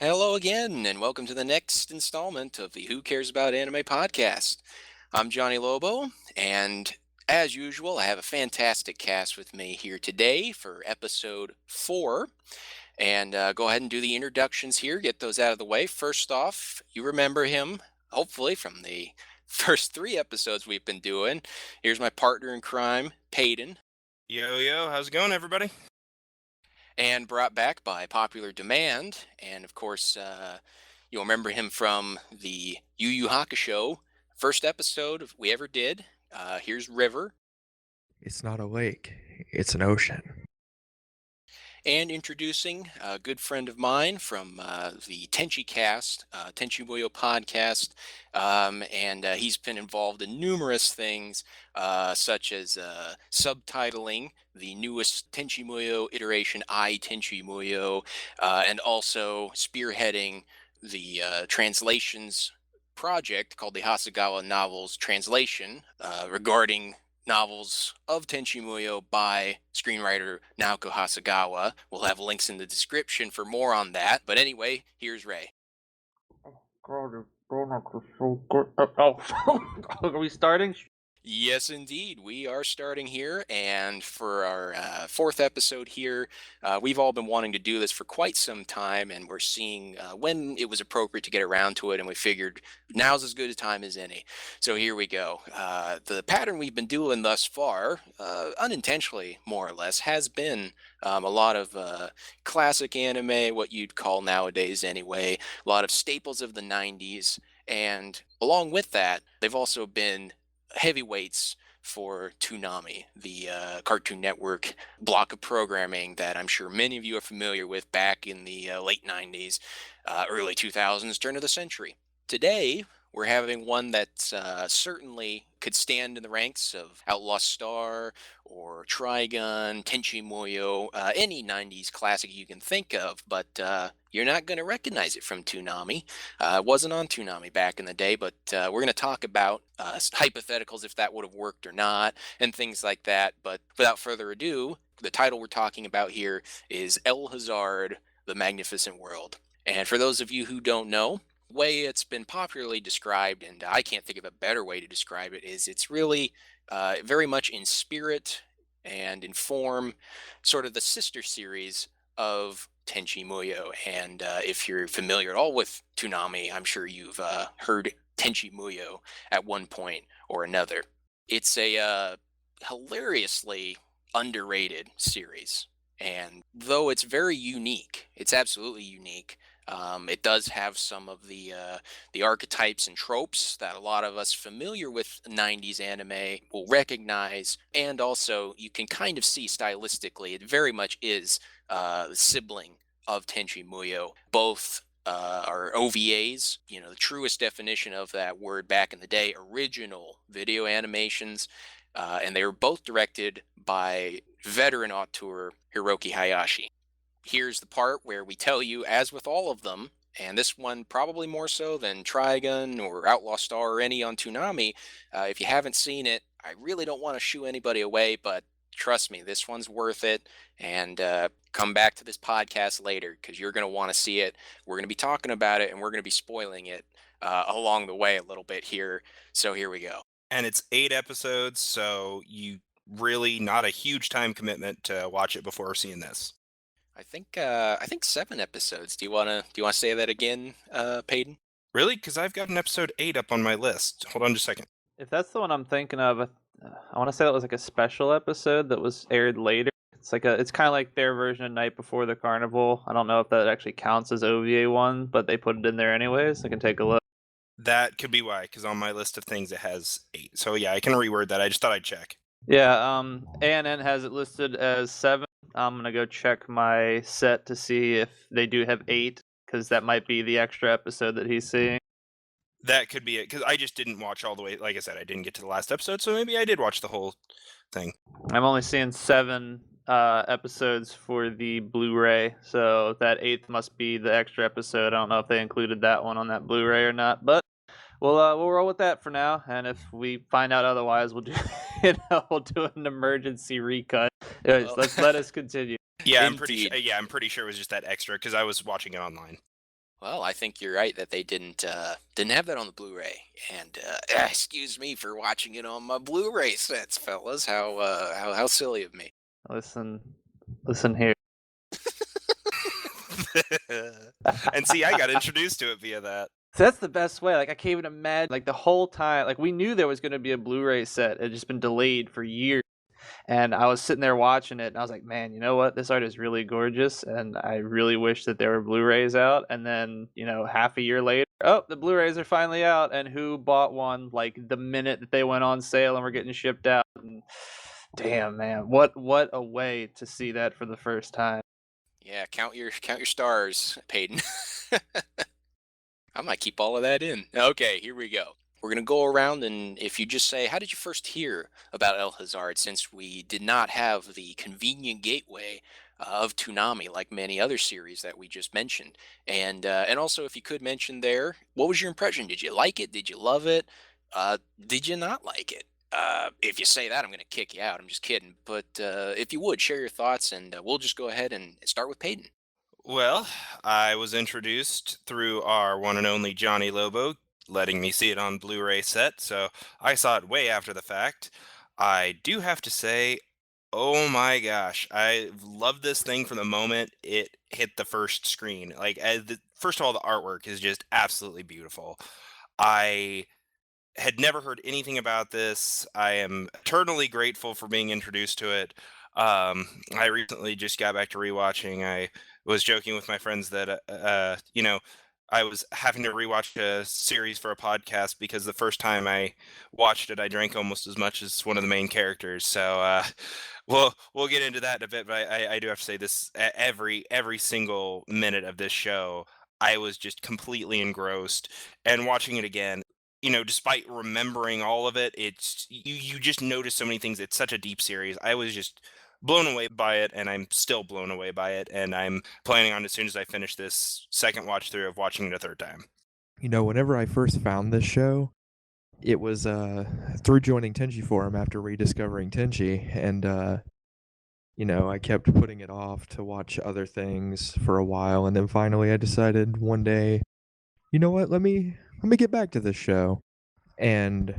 Hello again, and welcome to the next installment of the Who Cares About Anime podcast. I'm Jonny Lobo, and as usual, I have a fantastic cast with me here today for episode 4. And go ahead and do the introductions here, get those out of the way. First off, you remember him, hopefully, from the first 3 episodes we've been doing. Here's my partner in crime, Paden. Yo, how's it going, everybody? And brought back by popular demand. And of course, you'll remember him from the Yu Yu Hakusho first episode we ever did. Here's River. It's not a lake, it's an ocean. And introducing a good friend of mine from the Tenchi Cast, Tenchi Muyo podcast. And he's been involved in numerous things, such as subtitling the newest Tenchi Muyo iteration, I Tenchi Muyo, and also spearheading the translations project called the Hasegawa Novels Translation regarding novels of Tenchi Muyo by screenwriter Naoko Hasegawa. We'll have links in the description for more on that. But anyway, here's Ray. God, it's so good. Oh, are we starting? Yes, indeed. We are starting here, and for our 4th episode here, we've all been wanting to do this for quite some time, and we're seeing when it was appropriate to get around to it, and we figured now's as good a time as any. So here we go. The pattern we've been doing thus far, unintentionally more or less, has been a lot of classic anime, what you'd call nowadays anyway, a lot of staples of the 90s, and along with that, they've also been heavyweights for Toonami, the Cartoon Network block of programming that I'm sure many of you are familiar with back in the late 90s, early 2000s, turn of the century. Today, we're having one that certainly could stand in the ranks of Outlaw Star or Trigun, Tenchi Muyo, any 90s classic you can think of, but you're not going to recognize it from Toonami. It wasn't on Toonami back in the day, but we're going to talk about hypotheticals if that would have worked or not, and things like that. But without further ado, the title we're talking about here is El Hazard, The Magnificent World. And for those of you who don't know, the way it's been popularly described, and I can't think of a better way to describe it, is it's really very much in spirit and in form, sort of the sister series of Tenchi Muyo. And if you're familiar at all with Toonami, I'm sure you've heard Tenchi Muyo at one point or another. It's a hilariously underrated series. And though it's very unique, it's absolutely unique. It does have some of the archetypes and tropes that a lot of us familiar with 90s anime will recognize, and also you can kind of see stylistically it very much is the sibling of Tenchi Muyo. Both are OVAs, the truest definition of that word back in the day, original video animations, and they were both directed by veteran auteur Hiroki Hayashi. Here's the part where we tell you, as with all of them, and this one probably more so than Trigun or Outlaw Star or any on Toonami, if you haven't seen it, I really don't want to shoo anybody away, but trust me, this one's worth it, and come back to this podcast later, because you're going to want to see it. We're going to be talking about it, and we're going to be spoiling it along the way a little bit here, so here we go. And it's 8 episodes, so you really not a huge time commitment to watch it before seeing this. I think 7 episodes. Do you wanna say that again, Paden? Really? Because I've got an episode 8 up on my list. Hold on just a second. If that's the one I'm thinking of, I want to say that was like a special episode that was aired later. It's kind of like their version of Night Before the Carnival. I don't know if that actually counts as OVA one, but they put it in there anyways. I can take a look. That could be why, because on my list of things it has 8. So yeah, I can reword that. I just thought I'd check. Yeah, ANN has it listed as 7. I'm gonna go check my set to see if they do have 8, because that might be the extra episode that he's seeing. That could be it, because I just didn't watch all the way. Like I said, I didn't get to the last episode, so maybe I did watch the whole thing. I'm only seeing 7 episodes for the Blu-ray, so that 8th must be the extra episode. I don't know if they included that one on that Blu-ray or not, but we'll roll with that for now. And if we find out otherwise, we'll do we'll do an emergency recut. Anyways, let us continue. Yeah, I'm pretty sure it was just that extra because I was watching it online. Well, I think you're right that they didn't have that on the Blu-ray, and excuse me for watching it on my Blu-ray sets, fellas. How silly of me. Listen, listen here. And see, I got introduced to it via that. So that's the best way. Like I can't even imagine. Like the whole time, like we knew there was going to be a Blu-ray set. It had just been delayed for years. And I was sitting there watching it, and I was like, man, you know what? This art is really gorgeous, and I really wish that there were Blu-rays out. And then, half a year later, oh, the Blu-rays are finally out, and who bought one like the minute that they went on sale and were getting shipped out? And damn, man, what a way to see that for the first time. Yeah, count your stars, Paden. I might keep all of that in. Okay, here we go. We're going to go around, and if you just say, how did you first hear about El Hazard, since we did not have the convenient gateway of Toonami like many other series that we just mentioned? And also, if you could mention there, what was your impression? Did you like it? Did you love it? Did you not like it? If you say that, I'm going to kick you out. I'm just kidding. But if you would, share your thoughts, and we'll just go ahead and start with Peyton. Well, I was introduced through our one and only Jonny Lobo, letting me see it on Blu-ray set, so I saw it way after the fact. I do have to say, oh my gosh, I loved this thing from the moment it hit the first screen. Like, first of all, the artwork is just absolutely beautiful. I had never heard anything about this. I am eternally grateful for being introduced to it. I recently just got back to rewatching. I was joking with my friends that, I was having to rewatch a series for a podcast because the first time I watched it, I drank almost as much as one of the main characters. So, we'll get into that in a bit. But I do have to say this: every single minute of this show, I was just completely engrossed. And watching it again, despite remembering all of it, it's you just notice so many things. It's such a deep series. I was just blown away by it, and I'm still blown away by it, and I'm planning on, as soon as I finish this second watch through, of watching it a third time. Whenever I first found this show, it was through joining Tenchi Forum after rediscovering Tenchi, and I kept putting it off to watch other things for a while, and then finally I decided one day, you know what, let me get back to this show. And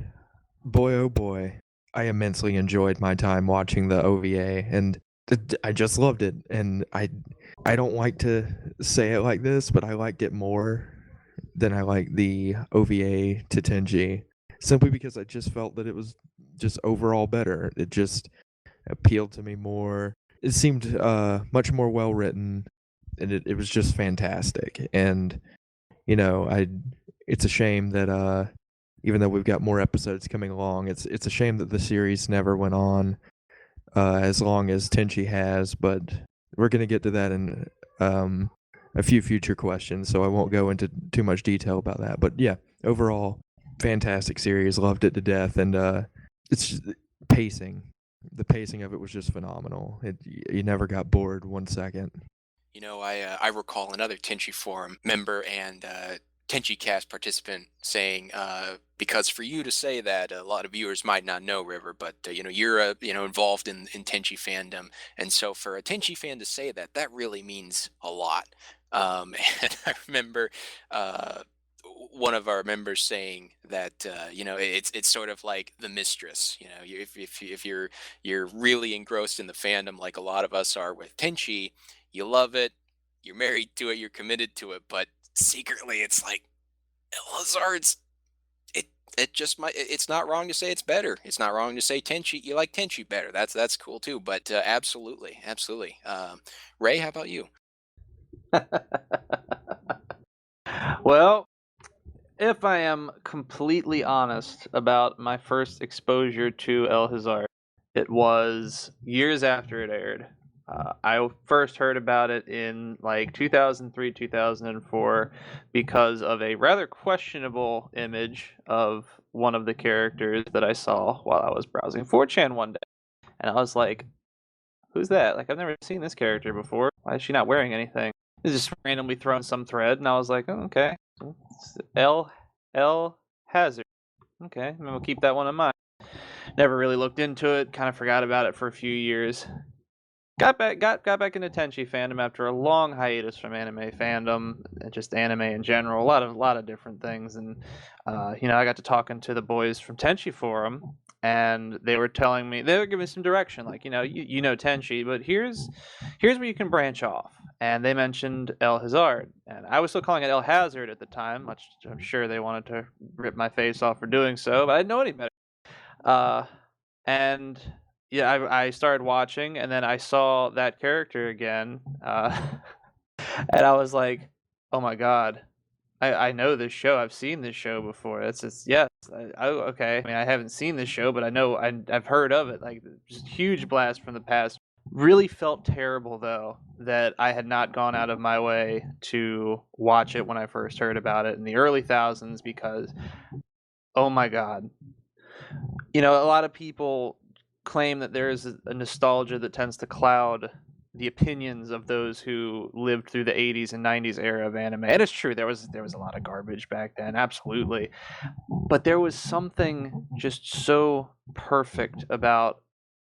boy oh boy, I immensely enjoyed my time watching the OVA, and I just loved it. And I don't like to say it like this, but I liked it more than I liked the OVA to Tenji, simply because I just felt that it was just overall better. It just appealed to me more. It seemed much more well written, and it was just fantastic. And it's a shame that even though we've got more episodes coming along, it's a shame that the series never went on as long as Tenchi has. But we're gonna get to that in a few future questions, so I won't go into too much detail about that. But yeah, overall, fantastic series. Loved it to death, and it's just, pacing. The pacing of it was just phenomenal. You never got bored 1 second. I recall another Tenchi Forum member and Tenchi Cast participant saying, because for you to say that, a lot of viewers might not know River, but you're involved in Tenchi fandom, and so for a Tenchi fan to say that, that really means a lot. And I remember one of our members saying that it's sort of like The Mistress. If you're really engrossed in the fandom like a lot of us are with Tenchi, you love it, you're married to it, you're committed to it, but secretly it's like Lazard's. It just might. It's not wrong to say it's better. It's not wrong to say Tenchi. You like Tenchi better. That's cool too. But absolutely, absolutely. Ray, how about you? Well, if I am completely honest about my first exposure to El Hazard, it was years after it aired. I first heard about it in like 2003, 2004 because of a rather questionable image of one of the characters that I saw while I was browsing 4chan one day. And I was like, who's that? Like, I've never seen this character before. Why is she not wearing anything? It's just randomly thrown some thread, and I was like, oh, okay. L Hazard. Okay, maybe we'll keep that one in mind. Never really looked into it, kind of forgot about it for a few years. got back into Tenchi fandom after a long hiatus from anime fandom and just anime in general. A lot of different things, and I got to talking to the boys from Tenchi Forum, and they were telling me, they were giving me some direction, like, you know Tenchi, but here's where you can branch off. And they mentioned El Hazard, and I was still calling it El Hazard at the time, much I'm sure they wanted to rip my face off for doing so, but I didn't know any better. And yeah, I started watching, and then I saw that character again, and I was like, "Oh my god, I know this show. I've seen this show before. It's just yes. Okay. I mean, I haven't seen this show, but I know I've heard of it. Like, just huge blast from the past. Really felt terrible though that I had not gone out of my way to watch it when I first heard about it in the early thousands, because oh my god, a lot of people claim that there is a nostalgia that tends to cloud the opinions of those who lived through the 80s and 90s era of anime. And it's true, there was a lot of garbage back then, absolutely. But there was something just so perfect about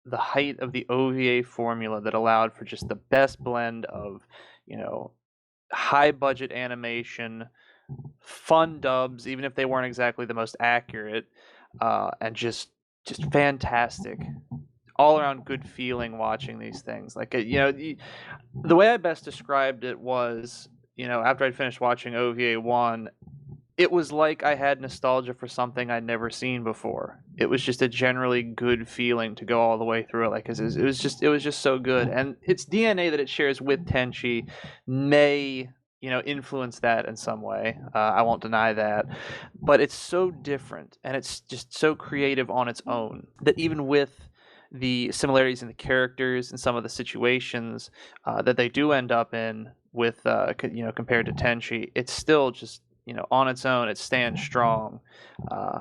the height of the OVA formula that allowed for just the best blend of, high budget animation, fun dubs, even if they weren't exactly the most accurate, and just fantastic, all around good feeling watching these things. Like, the way I best described it was, after I'd finished watching OVA 1, it was like I had nostalgia for something I'd never seen before. It was just a generally good feeling to go all the way through it. Like, 'cause it was just so good. And its DNA that it shares with Tenchi may, influence that in some way. I won't deny that. But it's so different, and it's just so creative on its own, that even with the similarities in the characters and some of the situations that they do end up in with, compared to Tenchi, it's still just, on its own, it stands strong. Uh,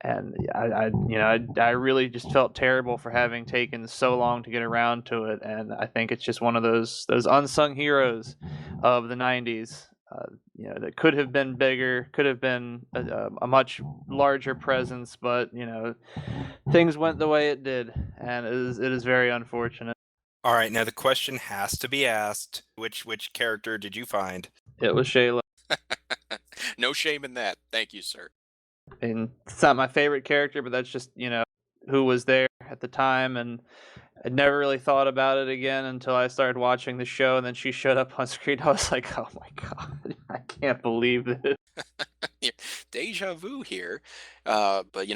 and I really just felt terrible for having taken so long to get around to it. And I think it's just one of those unsung heroes of the 90s. That could have been bigger, could have been a much larger presence, but things went the way it did, and it is very unfortunate. All right, now the question has to be asked: which character did you find? It was Shayla. No shame in that. Thank you, sir. And it's not my favorite character, but that's just, who was there at the time, and I'd never really thought about it again until I started watching the show, and then she showed up on screen. I was like, oh my god, I can't believe this. Deja vu here. But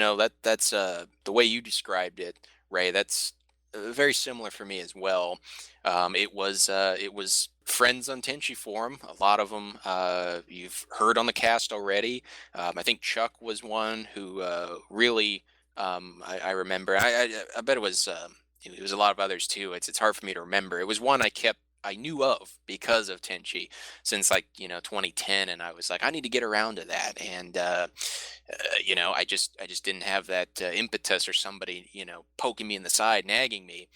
that's the way you described it, Ray. That's very similar for me as well. It was friends on Tenchi Forum. A lot of them you've heard on the cast already. I think Chuck was one who really I remember. I bet it was a lot of others too. It's hard for me to remember. It was one I knew of because of Tenchi since, like, 2010, and I was like, I need to get around to that. And I just didn't have that impetus, or somebody poking me in the side, nagging me.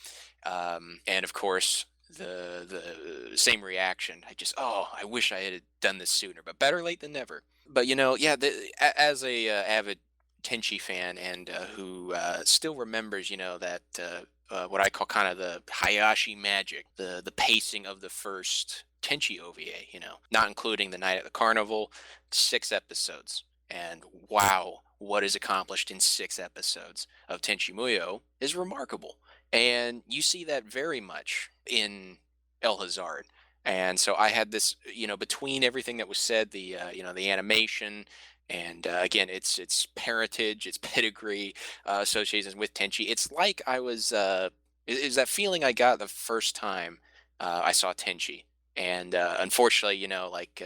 And of course, the same reaction. I wish I had done this sooner, but better late than never. But yeah, as a avid Tenchi fan, and who still remembers, that what I call kind of the Hayashi magic, the pacing of the first Tenchi OVA, not including the Night at the Carnival, 6 episodes. And wow, what is accomplished in 6 episodes of Tenchi Muyo is remarkable. And you see that very much in El Hazard. And so I had this, between everything that was said, the animation, and again, its parentage, its pedigree, associations with Tenchi. It's like I was, is that feeling I got the first time I saw Tenchi. And unfortunately, like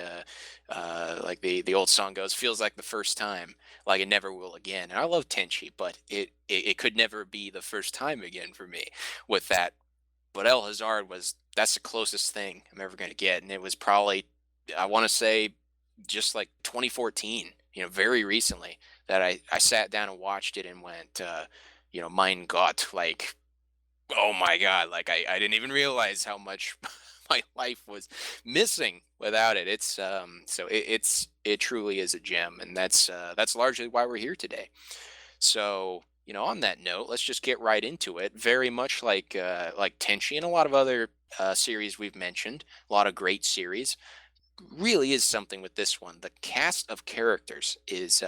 the old song goes, feels like the first time, like it never will again. And I love Tenchi, but it could never be the first time again for me with that. But El Hazard that's the closest thing I'm ever going to get. And it was probably, I want to say, just like 2014, very recently, that I sat down and watched it and went, mein Gott, like, oh my God, like I didn't even realize how much my life was missing without it. It truly is a gem, and that's largely why we're here today. So on that note, let's just get right into it. Very much like Tenchi and a lot of other series we've mentioned, a lot of great series. Really is something with this one. The cast of characters is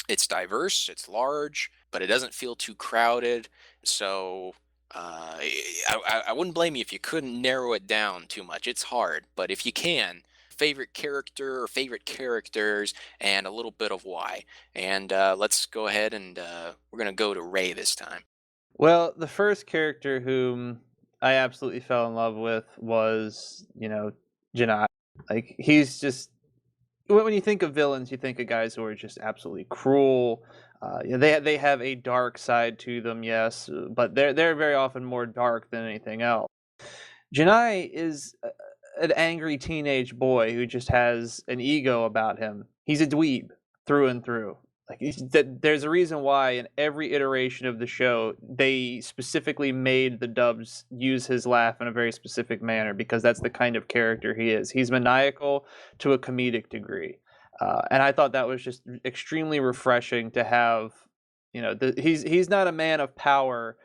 it's diverse, it's large, but it doesn't feel too crowded. So I wouldn't blame you if you couldn't narrow it down too much. It's hard, but if you can, favorite character or favorite characters, and a little bit of why. And let's go ahead and we're gonna go to Ray this time. Well, the first character whom I absolutely fell in love with was, Janai. Like, he's just, when you think of villains, you think of guys who are just absolutely cruel. They have a dark side to them, yes, but they're very often more dark than anything else. Janai is an angry teenage boy who just has an ego about him. He's a dweeb through and through. Like, there's a reason why in every iteration of the show they specifically made the dubs use his laugh in a very specific manner, because that's the kind of character he is. He's maniacal to a comedic degree, and I thought that was just extremely refreshing to have. He's not a man of power,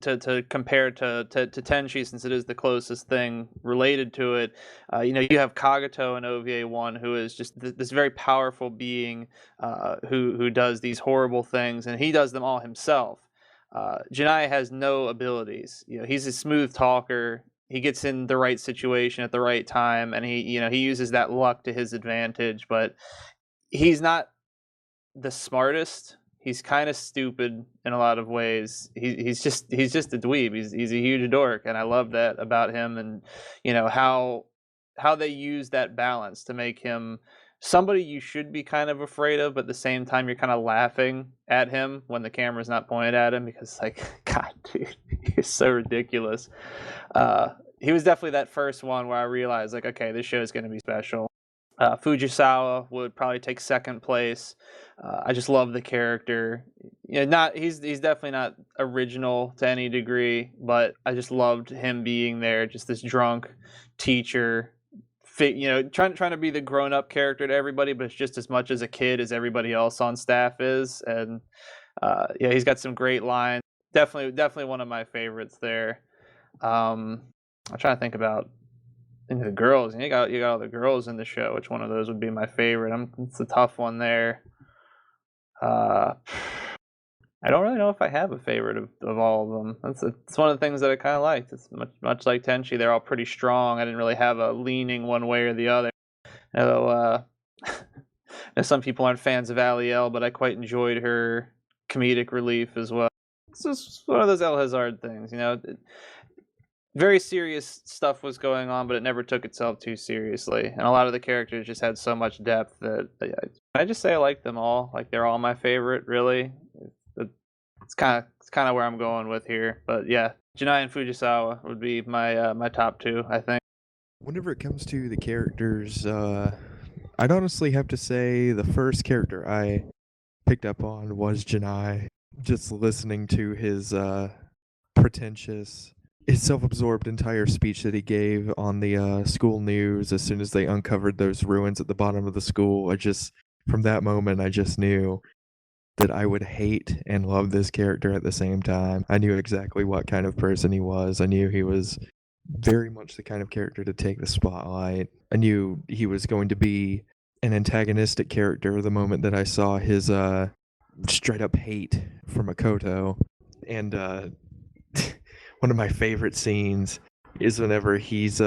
to compare to Tenchi, since it is the closest thing related to it. You have Kagato in OVA 1, who is just this very powerful being, who does these horrible things, and he does them all himself. Janai has no abilities. He's a smooth talker. He gets in the right situation at the right time, and he uses that luck to his advantage. But he's not the smartest. He's kind of stupid in a lot of ways. He's just a dweeb. He's a huge dork, and I love that about him. And how they use that balance to make him somebody you should be kind of afraid of, but at the same time you're kind of laughing at him when the camera's not pointed at him, because God, dude, he's so ridiculous. He was definitely that first one where I realized, okay, this show is going to be special. Fujisawa would probably take second place. I just love the character. He's definitely not original to any degree, but I just loved him being there. Just this drunk teacher, trying to be the grown up character to everybody, but it's just as much as a kid as everybody else on staff is. And he's got some great lines. Definitely one of my favorites there. I'm trying to think about the girls. You got all the girls in the show. Which one of those would be my favorite? It's a tough one there. I don't really know if I have a favorite of all of them. It's one of the things that I kind of liked. It's much like Tenchi. They're all pretty strong. I didn't really have a leaning one way or the other. Although some people aren't fans of Aliel, but I quite enjoyed her comedic relief as well. It's just one of those El Hazard things, very serious stuff was going on, but it never took itself too seriously. And a lot of the characters just had so much depth that I just say I like them all. Like, they're all my favorite, really. It's kind of where I'm going with here. But yeah, Janai and Fujisawa would be my top two, I think. Whenever it comes to the characters, I'd honestly have to say the first character I picked up on was Janai. Just listening to his pretentious, his self-absorbed entire speech that he gave on the school news as soon as they uncovered those ruins at the bottom of the school. From that moment, I just knew that I would hate and love this character at the same time. I knew exactly what kind of person he was. I knew he was very much the kind of character to take the spotlight. I knew he was going to be an antagonistic character the moment that I saw his straight up hate for Makoto. And one of my favorite scenes is whenever he's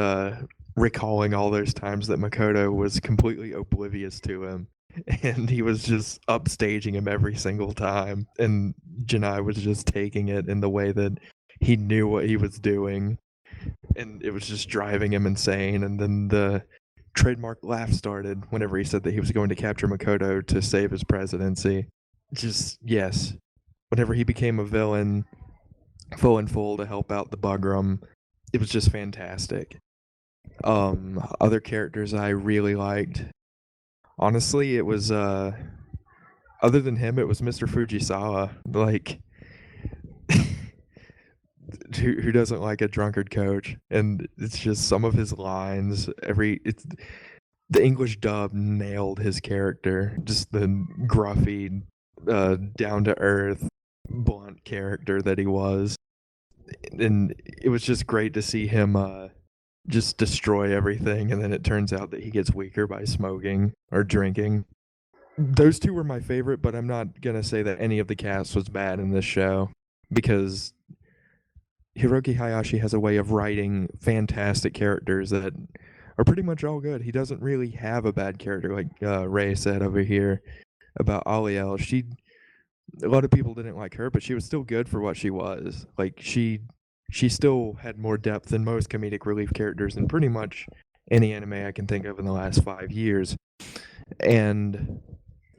recalling all those times that Makoto was completely oblivious to him, and he was just upstaging him every single time, and Janai was just taking it in the way that he knew what he was doing, and it was just driving him insane. And then the trademark laugh started whenever he said that he was going to capture Makoto to save his presidency. Just, yes. Whenever he became a villain, full to help out the Bugram, it was just fantastic. Other characters I really liked, honestly, it was other than him, it was Mr. Fujisawa. Like, who doesn't like a drunkard coach? And it's just some of his lines. The English dub nailed his character. Just the gruffy, down to earth, blunt character that he was. And it was just great to see him just destroy everything, and then it turns out that he gets weaker by smoking or drinking. Those two were my favorite, but I'm not going to say that any of the cast was bad in this show, because Hiroki Hayashi has a way of writing fantastic characters that are pretty much all good. He doesn't really have a bad character, like Ray said over here about Aliel. A lot of people didn't like her, but she was still good for what she was. Like she still had more depth than most comedic relief characters in pretty much any anime I can think of in the last 5 years. And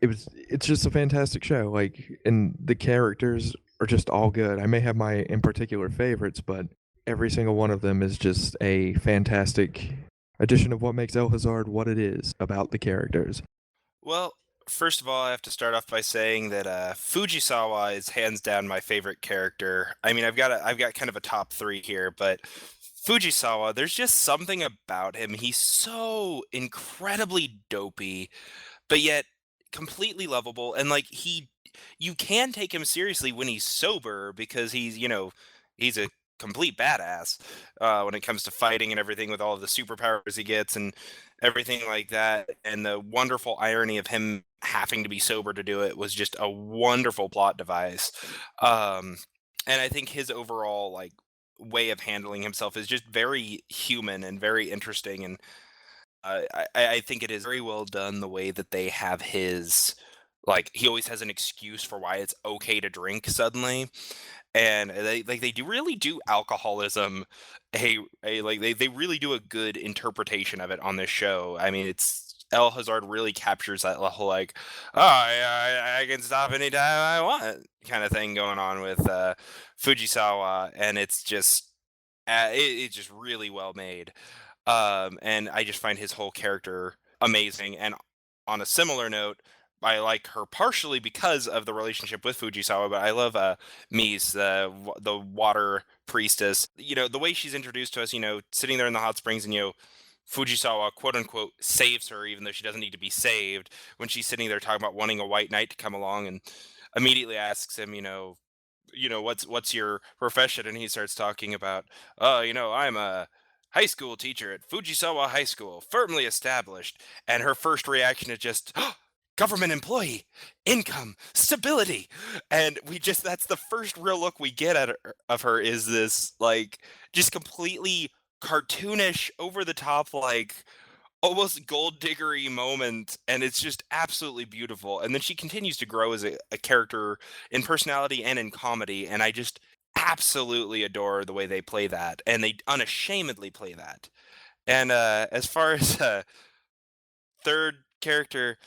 it's just a fantastic show. Like, and the characters are just all good. I may have my in particular favorites, but every single one of them is just a fantastic addition of what makes El Hazard what it is about the characters. Well, first of all, I have to start off by saying that Fujisawa is hands down my favorite character. I mean, I've got kind of a top three here, but Fujisawa, there's just something about him. He's so incredibly dopey, but yet completely lovable, and like you can take him seriously when he's sober because he's a complete badass when it comes to fighting and everything, with all of the superpowers he gets and everything like that. And the wonderful irony of him having to be sober to do it was just a wonderful plot device. And I think his overall like way of handling himself is just very human and very interesting. And I think it is very well done the way that they have his, like, he always has an excuse for why it's okay to drink suddenly. And they do really do alcoholism a like they really do a good interpretation of it on this show. I mean, it's El Hazard really captures that whole like, oh, I can stop anytime I want kind of thing going on with Fujisawa, and it's just really well made. And I just find his whole character amazing. And on a similar note, I like her partially because of the relationship with Fujisawa, but I love Mise, the water priestess. You know, the way she's introduced to us, sitting there in the hot springs, and Fujisawa, quote unquote, saves her, even though she doesn't need to be saved, when she's sitting there talking about wanting a white knight to come along, and immediately asks him, what's your profession? And he starts talking about, oh, I'm a high school teacher at Fujisawa High School, firmly established. And her first reaction is just, oh, government employee, income, stability. And that's the first real look we get of her, is this like just completely cartoonish, over the top, like almost gold diggery moment, and it's just absolutely beautiful. And then she continues to grow as a character in personality and in comedy, and I just absolutely adore the way they play that, and they unashamedly play that. And as far as third character,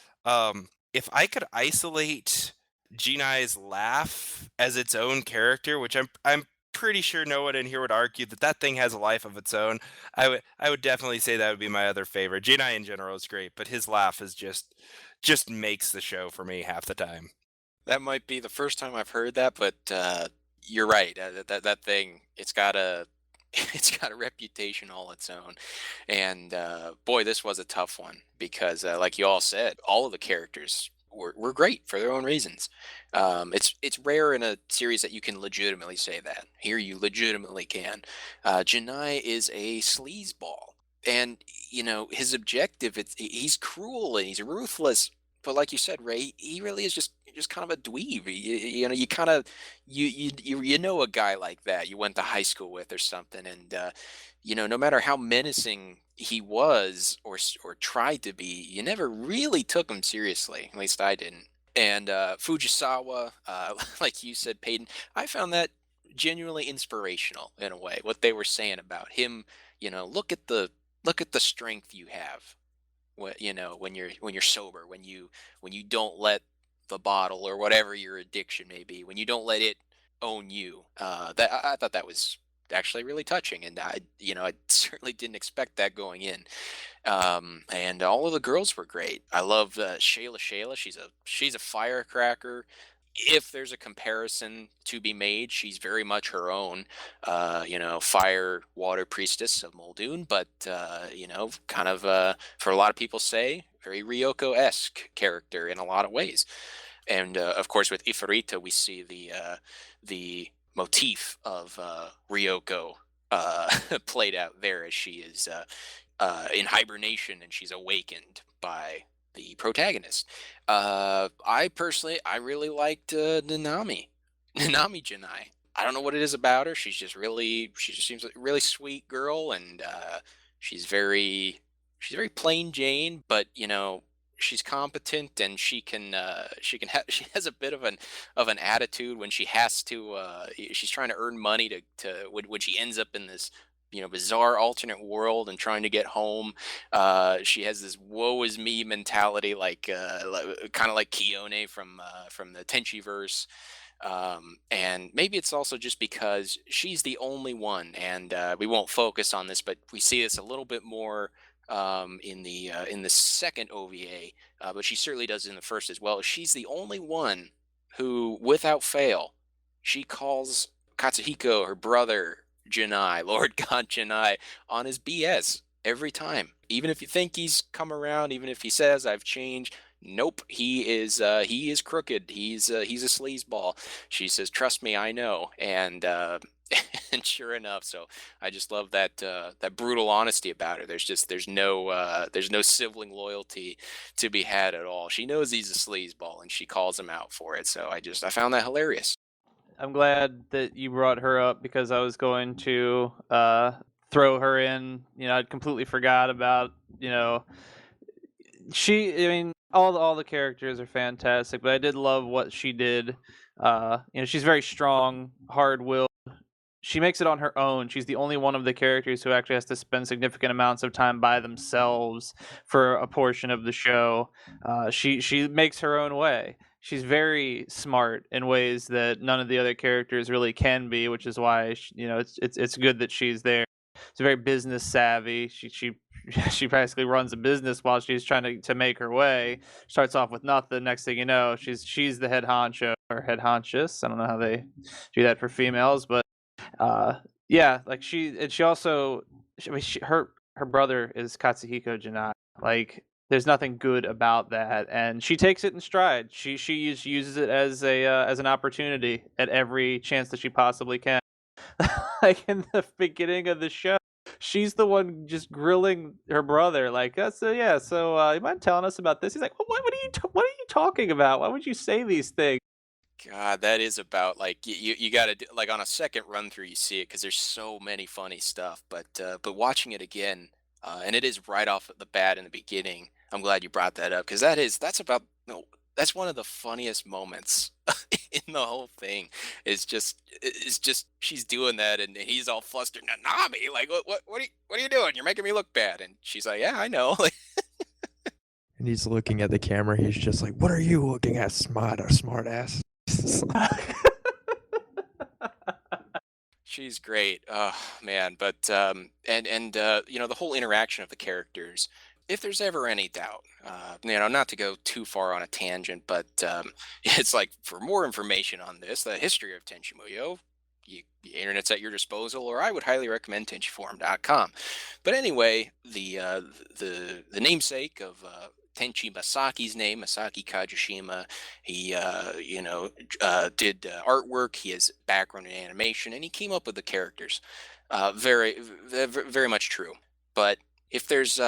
if I could isolate Jinai's laugh as its own character, which I'm pretty sure no one in here would argue that that thing has a life of its own, I would definitely say that would be my other favorite. Jinai in general is great, but his laugh is just makes the show for me half the time. That might be the first time I've heard that, but you're right. That thing, it's got a it's got a reputation all its own. And boy, this was a tough one because, like you all said, all of the characters were great for their own reasons. It's rare in a series that you can legitimately say that. Here, you legitimately can. Janai is a sleazeball, and his objective. He's cruel and he's ruthless, but like you said, Ray, he really is just kind of a dweeb. You kind of you know a guy like that you went to high school with or something, and no matter how menacing he was or tried to be, you never really took him seriously. At least I didn't. And Fujisawa, like you said, Paden, I found that genuinely inspirational in a way. What they were saying about him, look at the strength you have when you're sober, when you don't let the bottle or whatever your addiction may be, when you don't let it own you. That I thought that was actually really touching, and I certainly didn't expect that going in. And all of the girls were great. I love Shayla. She's a firecracker. If there's a comparison to be made, she's very much her own, fire water priestess of Muldoon, but kind of for a lot of people say very Ryoko-esque character in a lot of ways. And of course, with Ifrita, we see the motif of Ryoko played out there as she is in hibernation and she's awakened by the protagonist. I really liked Nanami, Nanami Janai. I don't know what it is about her. She just seems like a really sweet girl, and she's very, she's very plain Jane, but she's competent, and she has a bit of an attitude when she has to. She's trying to earn money to when she ends up in this bizarre alternate world and trying to get home. She has this woe is me mentality, like kind of like Kione from the Tenchi verse. And maybe it's also just because she's the only one, and we won't focus on this, but we see this a little bit more in the second OVA, but she certainly does in the first as well. She's the only one who, without fail, she calls Katsuhiko, her brother Janai, Lord God Janai, on his BS every time. Even if you think he's come around, even if he says I've changed, nope, he is crooked. He's a sleazeball. She says, "Trust me, I know." And and sure enough, so I just love that brutal honesty about her. There's no sibling loyalty to be had at all. She knows he's a sleazeball, and she calls him out for it. So I found that hilarious. I'm glad that you brought her up because I was going to throw her in. I completely forgot about she. I mean, all the characters are fantastic, but I did love what she did. She's very strong, hard-willed. She makes it on her own. She's the only one of the characters who actually has to spend significant amounts of time by themselves for a portion of the show. She makes her own way. She's very smart in ways that none of the other characters really can be, which is why it's good that she's there. She's very business savvy. She basically runs a business while she's trying to make her way. Starts off with nothing. Next thing you know, she's the head honcho or head honchess. I don't know how they do that for females, but yeah, like she also, her brother is Katsuhiko Janai. Like, there's nothing good about that, and she takes it in stride. She uses it as an opportunity at every chance that she possibly can. Like in the beginning of the show, she's the one just grilling her brother, like, you mind telling us about this? He's like, what are you talking about? Why would you say these things? God, that is about like you got to like on a second run through you see it because there's so many funny stuff. But watching it again, and it is right off the bat in the beginning. I'm glad you brought that up because that's about no, that's one of the funniest moments in the whole thing. It's just she's doing that and he's all flustered. Nanami, like what are you doing? You're making me look bad. And she's like, yeah, I know. And he's looking at the camera. He's just like, "What are you looking at, smart ass?" She's great. Oh man, but the whole interaction of the characters. If there's ever any doubt, not to go too far on a tangent, but it's like for more information on this, the history of Tenchi Muyo, the internet's at your disposal, or I would highly recommend tenchiforum.com. But anyway, the namesake of Tenchi Masaki's name, Masaki Kajishima, he did artwork. He has background in animation, and he came up with the characters. Very much true. But if there's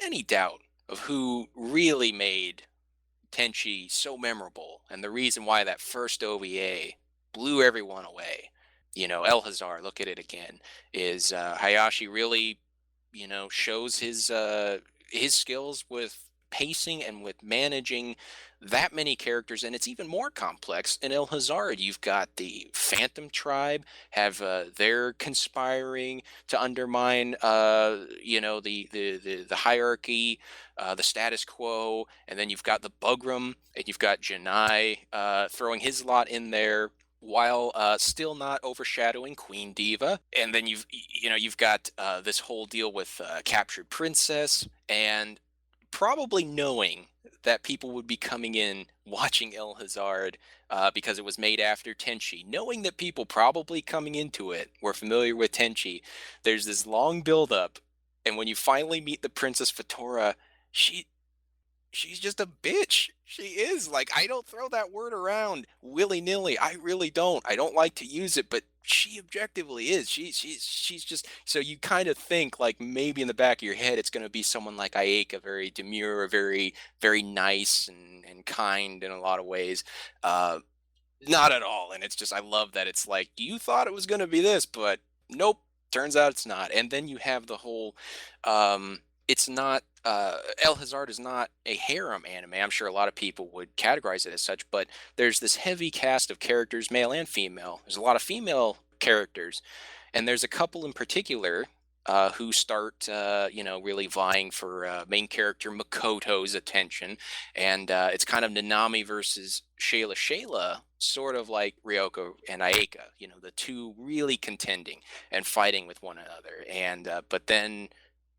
any doubt of who really made Tenchi so memorable, and the reason why that first OVA blew everyone away, El Hazar, look at it again, is Hayashi really, shows his skills with pacing and with managing that many characters, and it's even more complex in El Hazard. You've got the Phantom Tribe have they're conspiring to undermine the hierarchy, the status quo, and then you've got the Bugram, and you've got Janai throwing his lot in there while still not overshadowing Queen Diva. And then you've got this whole deal with Captured Princess, and probably knowing that people would be coming in watching El Hazard because it was made after Tenchi, knowing that people probably coming into it were familiar with Tenchi, there's this long build-up, and when you finally meet the Princess Fatora, she she's just a bitch. She is. Like, I don't throw that word around willy-nilly. I really don't. I don't like to use it, but she objectively is. She's just, so you kind of think like maybe in the back of your head it's going to be someone like a.k.a. very demure, very nice and kind in a lot of ways. Uh Not at all. And it's just, I love that it's like, you thought it was going to be this, but nope, turns out it's not. And then you have the whole, it's not, El Hazard is not a harem anime. I'm sure a lot of people would categorize it as such, but there's this heavy cast of characters, male and female. There's a lot of female characters, and there's a couple in particular who start, really vying for main character Makoto's attention, and it's kind of Nanami versus Shayla, sort of like Ryoko and Aika. The two really contending and fighting with one another, and but then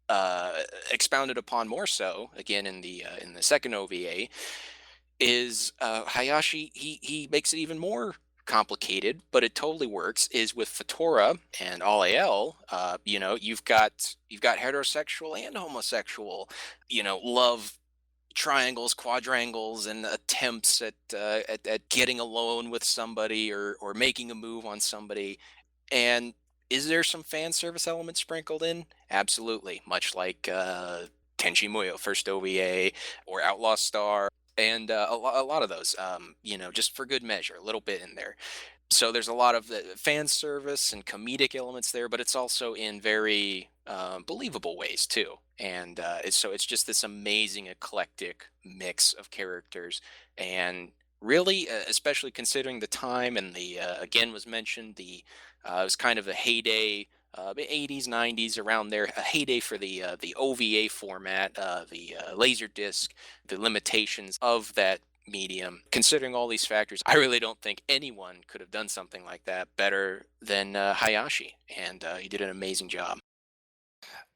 uh, expounded upon more so again in the second OVA is Hayashi. He makes it even more complicated, but it totally works. Is with Fatora and All AL. You've got heterosexual and homosexual, love triangles, quadrangles, and attempts at getting alone with somebody or making a move on somebody. And is there some fan service element sprinkled in? Absolutely, much like Tenchi Muyo, first OVA, or Outlaw Star, and a lot of those, just for good measure, a little bit in there. So there's a lot of fan service and comedic elements there, but it's also in very believable ways too. And it's just this amazing eclectic mix of characters, and really, especially considering the time and the again was mentioned it was kind of a heyday. 80s, 90s, around there, a heyday for the OVA format, the laser disc, the limitations of that medium. Considering all these factors, I really don't think anyone could have done something like that better than Hayashi, and he did an amazing job.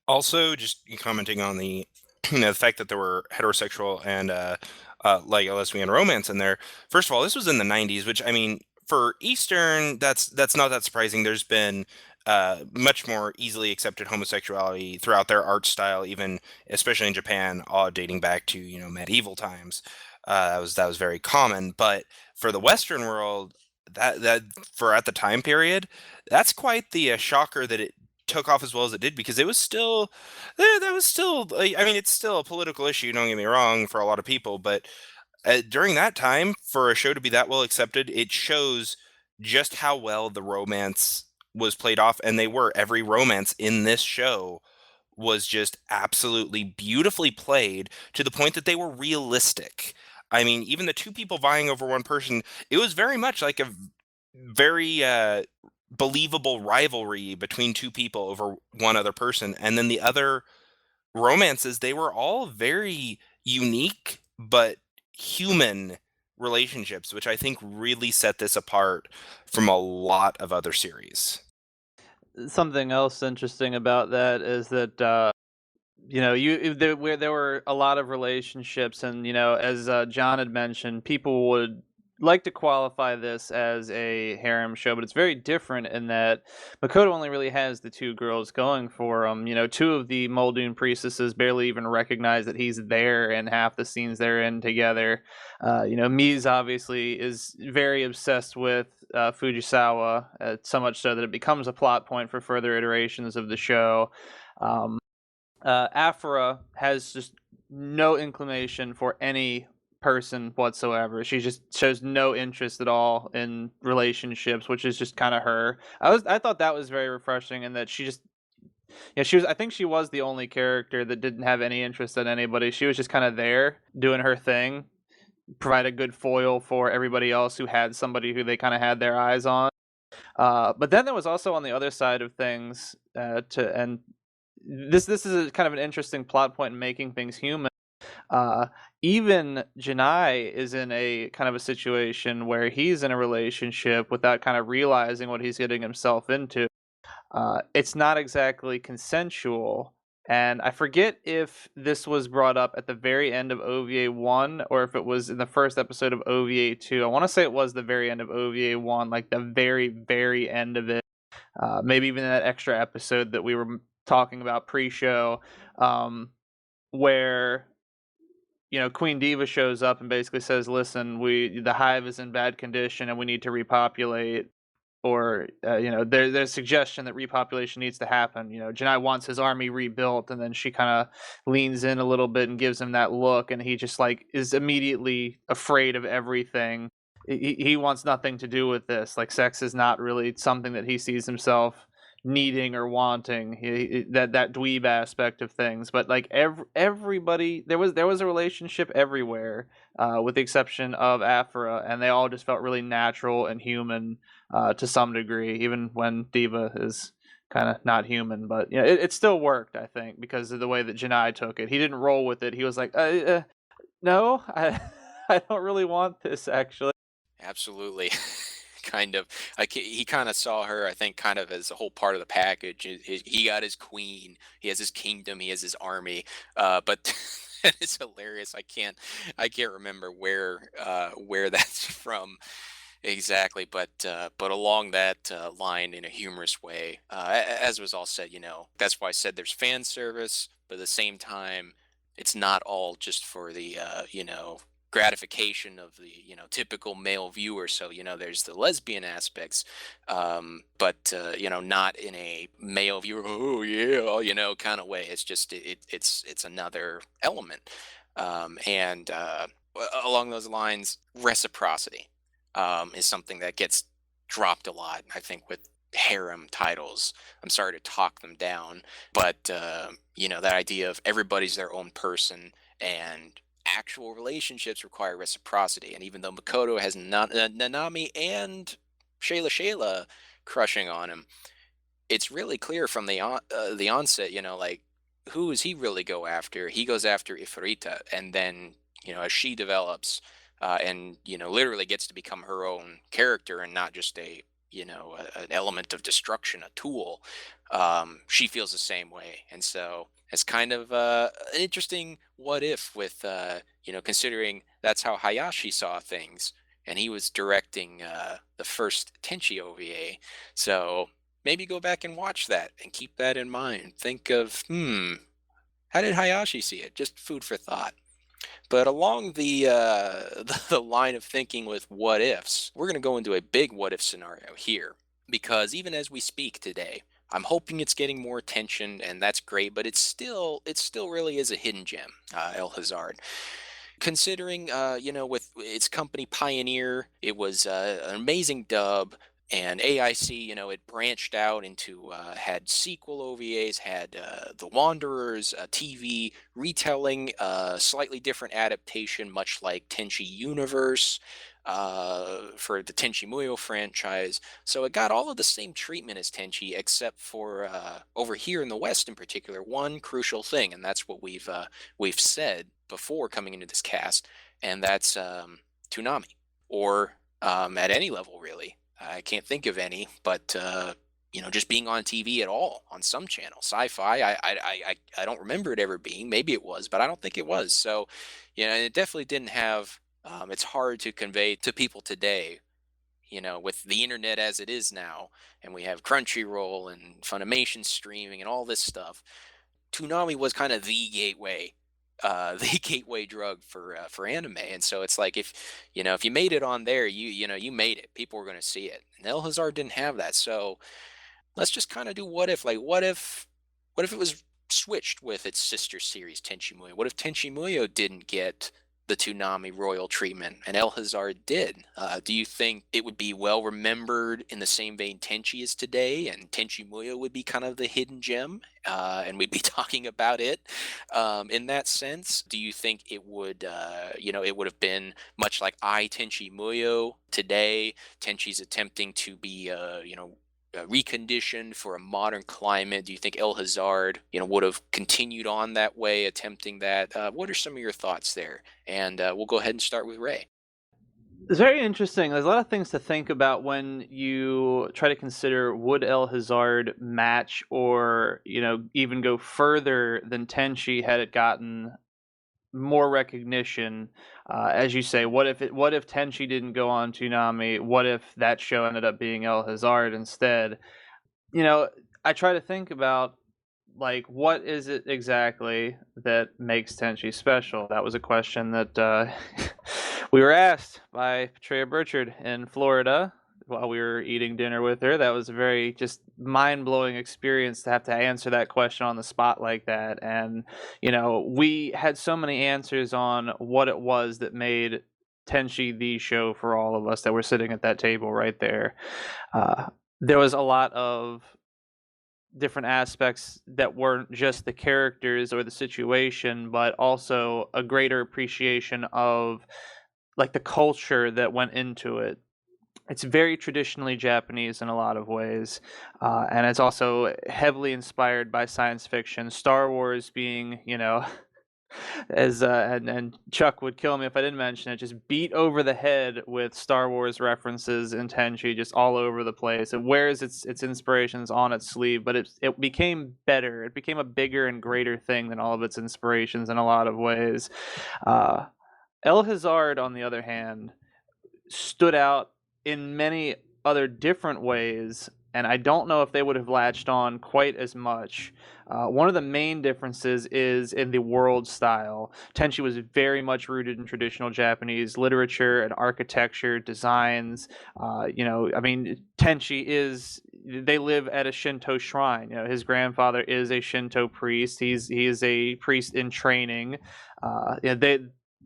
Also, just commenting on the the fact that there were heterosexual and like a lesbian romance in there. First of all, this was in the '90s, which I mean, for Eastern, that's not that surprising. There's been much more easily accepted homosexuality throughout their art style, even especially in Japan, all dating back to medieval times. That was very common, but for the Western world, that for at the time period, that's quite the shocker that it took off as well as it did, because it was still that was still like, I mean, it's still a political issue, don't get me wrong, for a lot of people, but during that time, for a show to be that well accepted, it shows just how well the romance was played off. And every romance in this show was just absolutely beautifully played, to the point that they were realistic. I mean, even the two people vying over one person, it was very much like a very believable rivalry between two people over one other person. And then the other romances, they were all very unique but human relationships, which I think really set this apart from a lot of other series. Something else interesting about that is that there were a lot of relationships, and as John had mentioned, people would like to qualify this as a harem show, but it's very different in that Makoto only really has the two girls going for him. Two of the Muldoon priestesses barely even recognize that he's there in half the scenes they're in together. Mise obviously is very obsessed with Fujisawa, so much so that it becomes a plot point for further iterations of the show. Afra has just no inclination for any person whatsoever. She just shows no interest at all in relationships, which is just kind of her. I thought that was very refreshing, and that she just she was, I think she was the only character that didn't have any interest in anybody. She was just kind of there doing her thing, provide a good foil for everybody else who had somebody who they kind of had their eyes on. But then there was also on the other side of things, and this is a kind of an interesting plot point in making things human. Uh, Even Janai is in a kind of a situation where he's in a relationship without kind of realizing what he's getting himself into. It's not exactly consensual. And I forget if this was brought up at the very end of OVA 1 or if it was in the first episode of OVA 2. I want to say it was the very end of OVA 1, like the very, very end of it. Maybe even that extra episode that we were talking about pre-show, where Queen Diva shows up and basically says, "Listen, the hive is in bad condition and we need to repopulate." Or there's a suggestion that repopulation needs to happen. Janai wants his army rebuilt, and then she kind of leans in a little bit and gives him that look, and he just like is immediately afraid of everything. He wants nothing to do with this. Like, sex is not really something that he sees himself needing or wanting. That dweeb aspect of things. But like everybody, there was a relationship everywhere, with the exception of Aphra, and they all just felt really natural and human, to some degree, even when Diva is kind of not human. But it still worked, I think, because of the way that Janai took it. He didn't roll with it. He was like, no, I don't really want this, actually. Absolutely. Kind of. He kind of saw her, I think, kind of as a whole part of the package. He got his queen, he has his kingdom, he has his army. But it's hilarious. I can't remember where that's from exactly. But along that line, in a humorous way, as was all said, that's why I said there's fan service, but at the same time, it's not all just for the gratification of the typical male viewer. So there's the lesbian aspects, but not in a male viewer, oh yeah, kind of way. It's just it's another element, and along those lines, reciprocity is something that gets dropped a lot, I think, with harem titles. I'm sorry to talk them down, but that idea of everybody's their own person, and actual relationships require reciprocity. And even though Makoto has Nanami and Shayla crushing on him, it's really clear from the onset, like, who does he really go after? He goes after Ifrita, and then as she develops, and literally gets to become her own character and not just an element of destruction, a tool. She feels the same way, and so it's kind of an interesting what if with considering that's how Hayashi saw things, and he was directing the first Tenchi OVA. So maybe go back and watch that and keep that in mind. Think of, how did Hayashi see it? Just food for thought. But along the the line of thinking with what ifs, we're going to go into a big what if scenario here, because even as we speak today, I'm hoping it's getting more attention, and that's great. But it still really is a hidden gem, El Hazard. Considering, with its company Pioneer, it was an amazing dub. And AIC, it branched out into, had sequel OVAs, had The Wanderers, TV, retelling, slightly different adaptation, much like Tenchi Universe, for the Tenchi Muyo franchise. So it got all of the same treatment as Tenchi, except for over here in the West in particular, one crucial thing, and that's what we've said before coming into this cast, and that's Toonami, or at any level really. I can't think of any, but just being on TV at all on some channel, Sci-Fi. I don't remember it ever being. Maybe it was, but I don't think it was. So, it definitely didn't have. It's hard to convey to people today, with the internet as it is now, and we have Crunchyroll and Funimation streaming and all this stuff. Toonami was kind of the gateway, the gateway drug for anime. And so it's like, if you made it on there, you made it. People were going to see it. And El Hazard didn't have that. So let's just kind of do what if. Like, what if it was switched with its sister series Tenchi Muyo? What if Tenchi Muyo didn't get the Toonami royal treatment and El Hazard did? Do you think it would be well remembered in the same vein Tenchi is today, and Tenchi Muyo would be kind of the hidden gem, and we'd be talking about it in that sense? Do you think it would, it would have been much like Tenchi Muyo today? Tenchi's attempting to be, reconditioned for a modern climate. Do you think El Hazard, would have continued on that way, attempting that? What are some of your thoughts there? And we'll go ahead and start with Ray. It's very interesting. There's a lot of things to think about when you try to consider, would El Hazard match or, even go further than Tenchi had it gotten more recognition. As you say, what if Tenchi didn't go on Toonami? What if that show ended up being El Hazard instead? I try to think about like, what is it exactly that makes Tenchi special? That was a question that we were asked by Patria Burchard in Florida while we were eating dinner with her. That was a very just mind-blowing experience to have to answer that question on the spot like that. And, we had so many answers on what it was that made Tenchi the show for all of us that were sitting at that table right there. There was a lot of different aspects that weren't just the characters or the situation, but also a greater appreciation of like the culture that went into it. It's very traditionally Japanese in a lot of ways, and it's also heavily inspired by science fiction. Star Wars being, as and Chuck would kill me if I didn't mention it, just beat over the head with Star Wars references in Tenchi, just all over the place. It wears its inspirations on its sleeve, but it became better. It became a bigger and greater thing than all of its inspirations in a lot of ways. El Hazard, on the other hand, stood out in many other different ways, and I don't know if they would have latched on quite as much. One of the main differences is in the world style. Tenchi was very much rooted in traditional Japanese literature and architecture, designs. Tenchi is. They live at a Shinto shrine. His grandfather is a Shinto priest. He is a priest in training.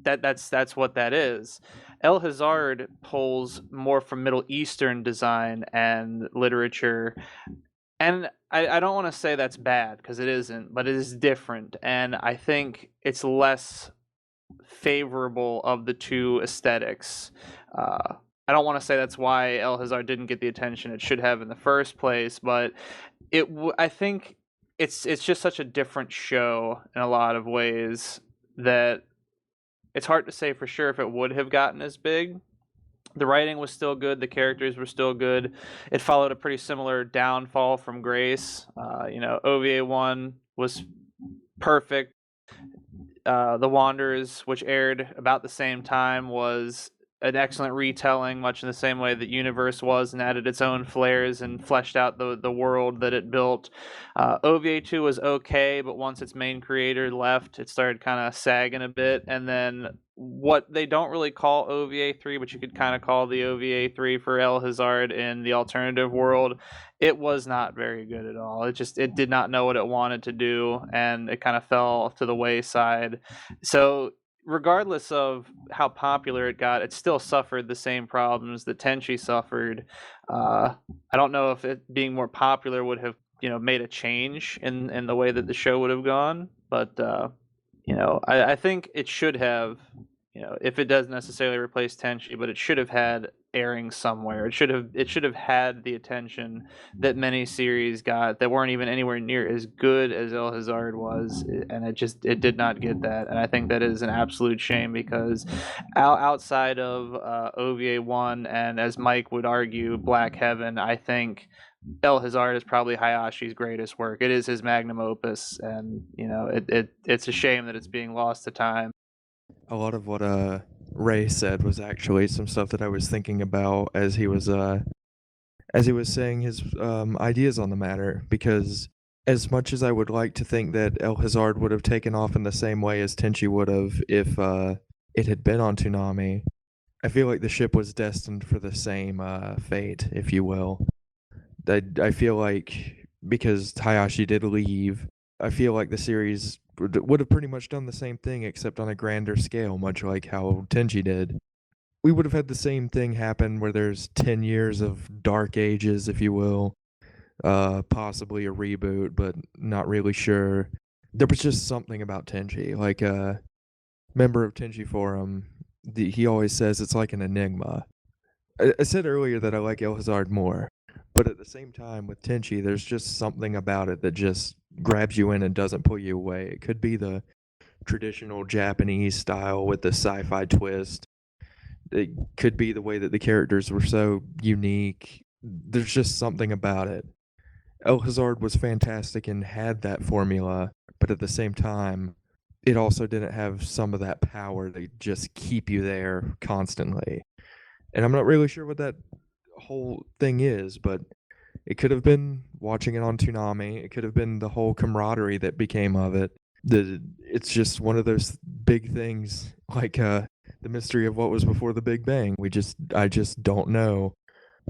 That's what that is. El Hazard pulls more from Middle Eastern design and literature. And I don't want to say that's bad because it isn't, but it is different. And I think it's less favorable of the two aesthetics. I don't want to say that's why El Hazard didn't get the attention it should have in the first place, but I think it's just such a different show in a lot of ways that it's hard to say for sure if it would have gotten as big. The writing was still good. The characters were still good. It followed a pretty similar downfall from Grace. OVA 1 was perfect. The Wanderers, which aired about the same time, was an excellent retelling, much in the same way that Universe was, and added its own flares and fleshed out the world that it built. OVA 2 was okay, but once its main creator left, it started kind of sagging a bit. And then what they don't really call OVA 3, but you could kind of call the OVA 3 for El Hazard in the alternative world, it was not very good at all. It did not know what it wanted to do, and it kind of fell to the wayside. So regardless of how popular it got, it still suffered the same problems that Tenchi suffered. I don't know if it being more popular would have made a change in the way that the show would have gone, but I think it should have, if it doesn't necessarily replace Tenchi, but it should have had airing somewhere. It should have had the attention that many series got that weren't even anywhere near as good as El Hazard was, and it did not get that. And I think that is an absolute shame because outside of OVA 1 and, as Mike would argue, Black Heaven, I think El Hazard is probably Hayashi's greatest work. It is his magnum opus, and it's a shame that it's being lost to time. A lot of what Ray said was actually some stuff that I was thinking about as he was saying his ideas on the matter. Because as much as I would like to think that El Hazard would have taken off in the same way as Tenchi would have if it had been on Toonami, I feel like the ship was destined for the same fate, if you will. I feel like because Hayashi did leave, I feel like the series would have pretty much done the same thing except on a grander scale, much like how Tenchi did. We would have had the same thing happen where there's 10 years of dark ages, if you will, possibly a reboot, but not really sure. There was just something about Tenchi, like a member of Tenchi Forum, he always says it's like an enigma. I said earlier that I like El Hazard more, but at the same time with Tenchi, there's just something about it that just grabs you in and doesn't pull you away. It could be the traditional Japanese style with the sci-fi twist. It could be the way that the characters were so unique. There's just something about it. El Hazard was fantastic and had that formula, but at the same time, it also didn't have some of that power to just keep you there constantly. And I'm not really sure what that whole thing is, but It could have been watching it on Toonami. It could have been the whole camaraderie that became of it. It's just one of those big things, like the mystery of what was before the Big Bang. I just don't know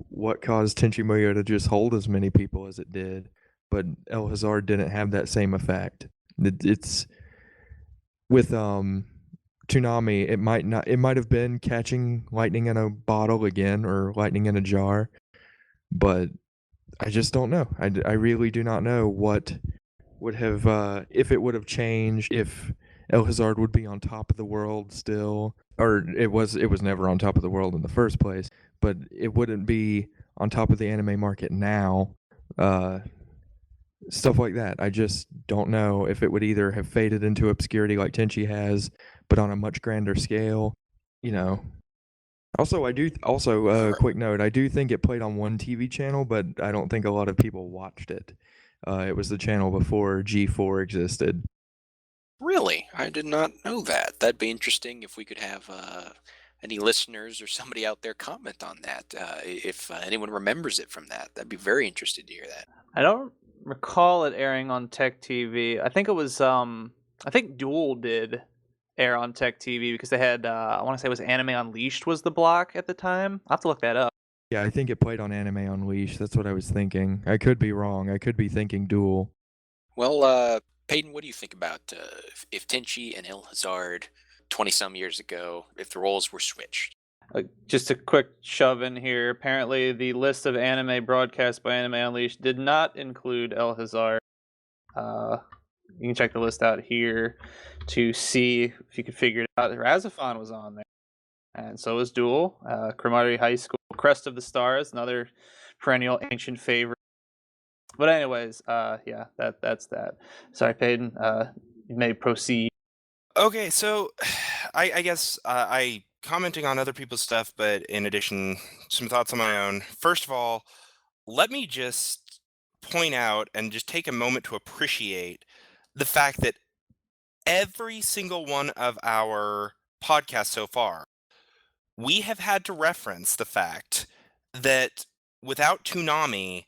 what caused Tenchi Muyo to just hold as many people as it did, but El Hazard didn't have that same effect. It's with Toonami. It might have been catching lightning in a bottle again or lightning in a jar, but I just don't know. I really do not know what would have if it would have changed, if El Hazard would be on top of the world still, or it was never on top of the world in the first place, but it wouldn't be on top of the anime market now. Uh, Stuff like that. I just don't know if it would either have faded into obscurity like Tenchi has, but on a much grander scale. You know. Also, I do. Also, quick note: I do think it played on one TV channel, but I don't think a lot of people watched it. It was the channel before G4 existed. Really? I did not know that. That'd be interesting if we could have any listeners or somebody out there comment on that. If anyone remembers it from that, that'd be very interested to hear that. I don't recall it airing on Tech TV. I think it was I think Duel did air on Tech TV because they had I want to say it was Anime Unleashed was the block at the time. I'll have to look that up. Yeah, I think it played on Anime Unleashed. That's what I was thinking. I could be wrong. I could be thinking Duel. Well, Peyton, what do you think about if Tenchi and El Hazard 20 some years ago, if the roles were switched? Just a quick shove in here. Apparently, the list of anime broadcast by Anime Unleashed did not include El Hazard. You can check the list out here to see if you could figure it out. Razafon was on there, and so was Duel. Cromartie High School, Crest of the Stars, another perennial ancient favorite. But anyways, yeah, that's that. Sorry, Peyton. You may proceed. Okay, so I guess I commenting on other people's stuff, but in addition, some thoughts on my own. First of all, let me just point out and just take a moment to appreciate the fact that every single one of our podcasts so far, we have had to reference the fact that without Toonami,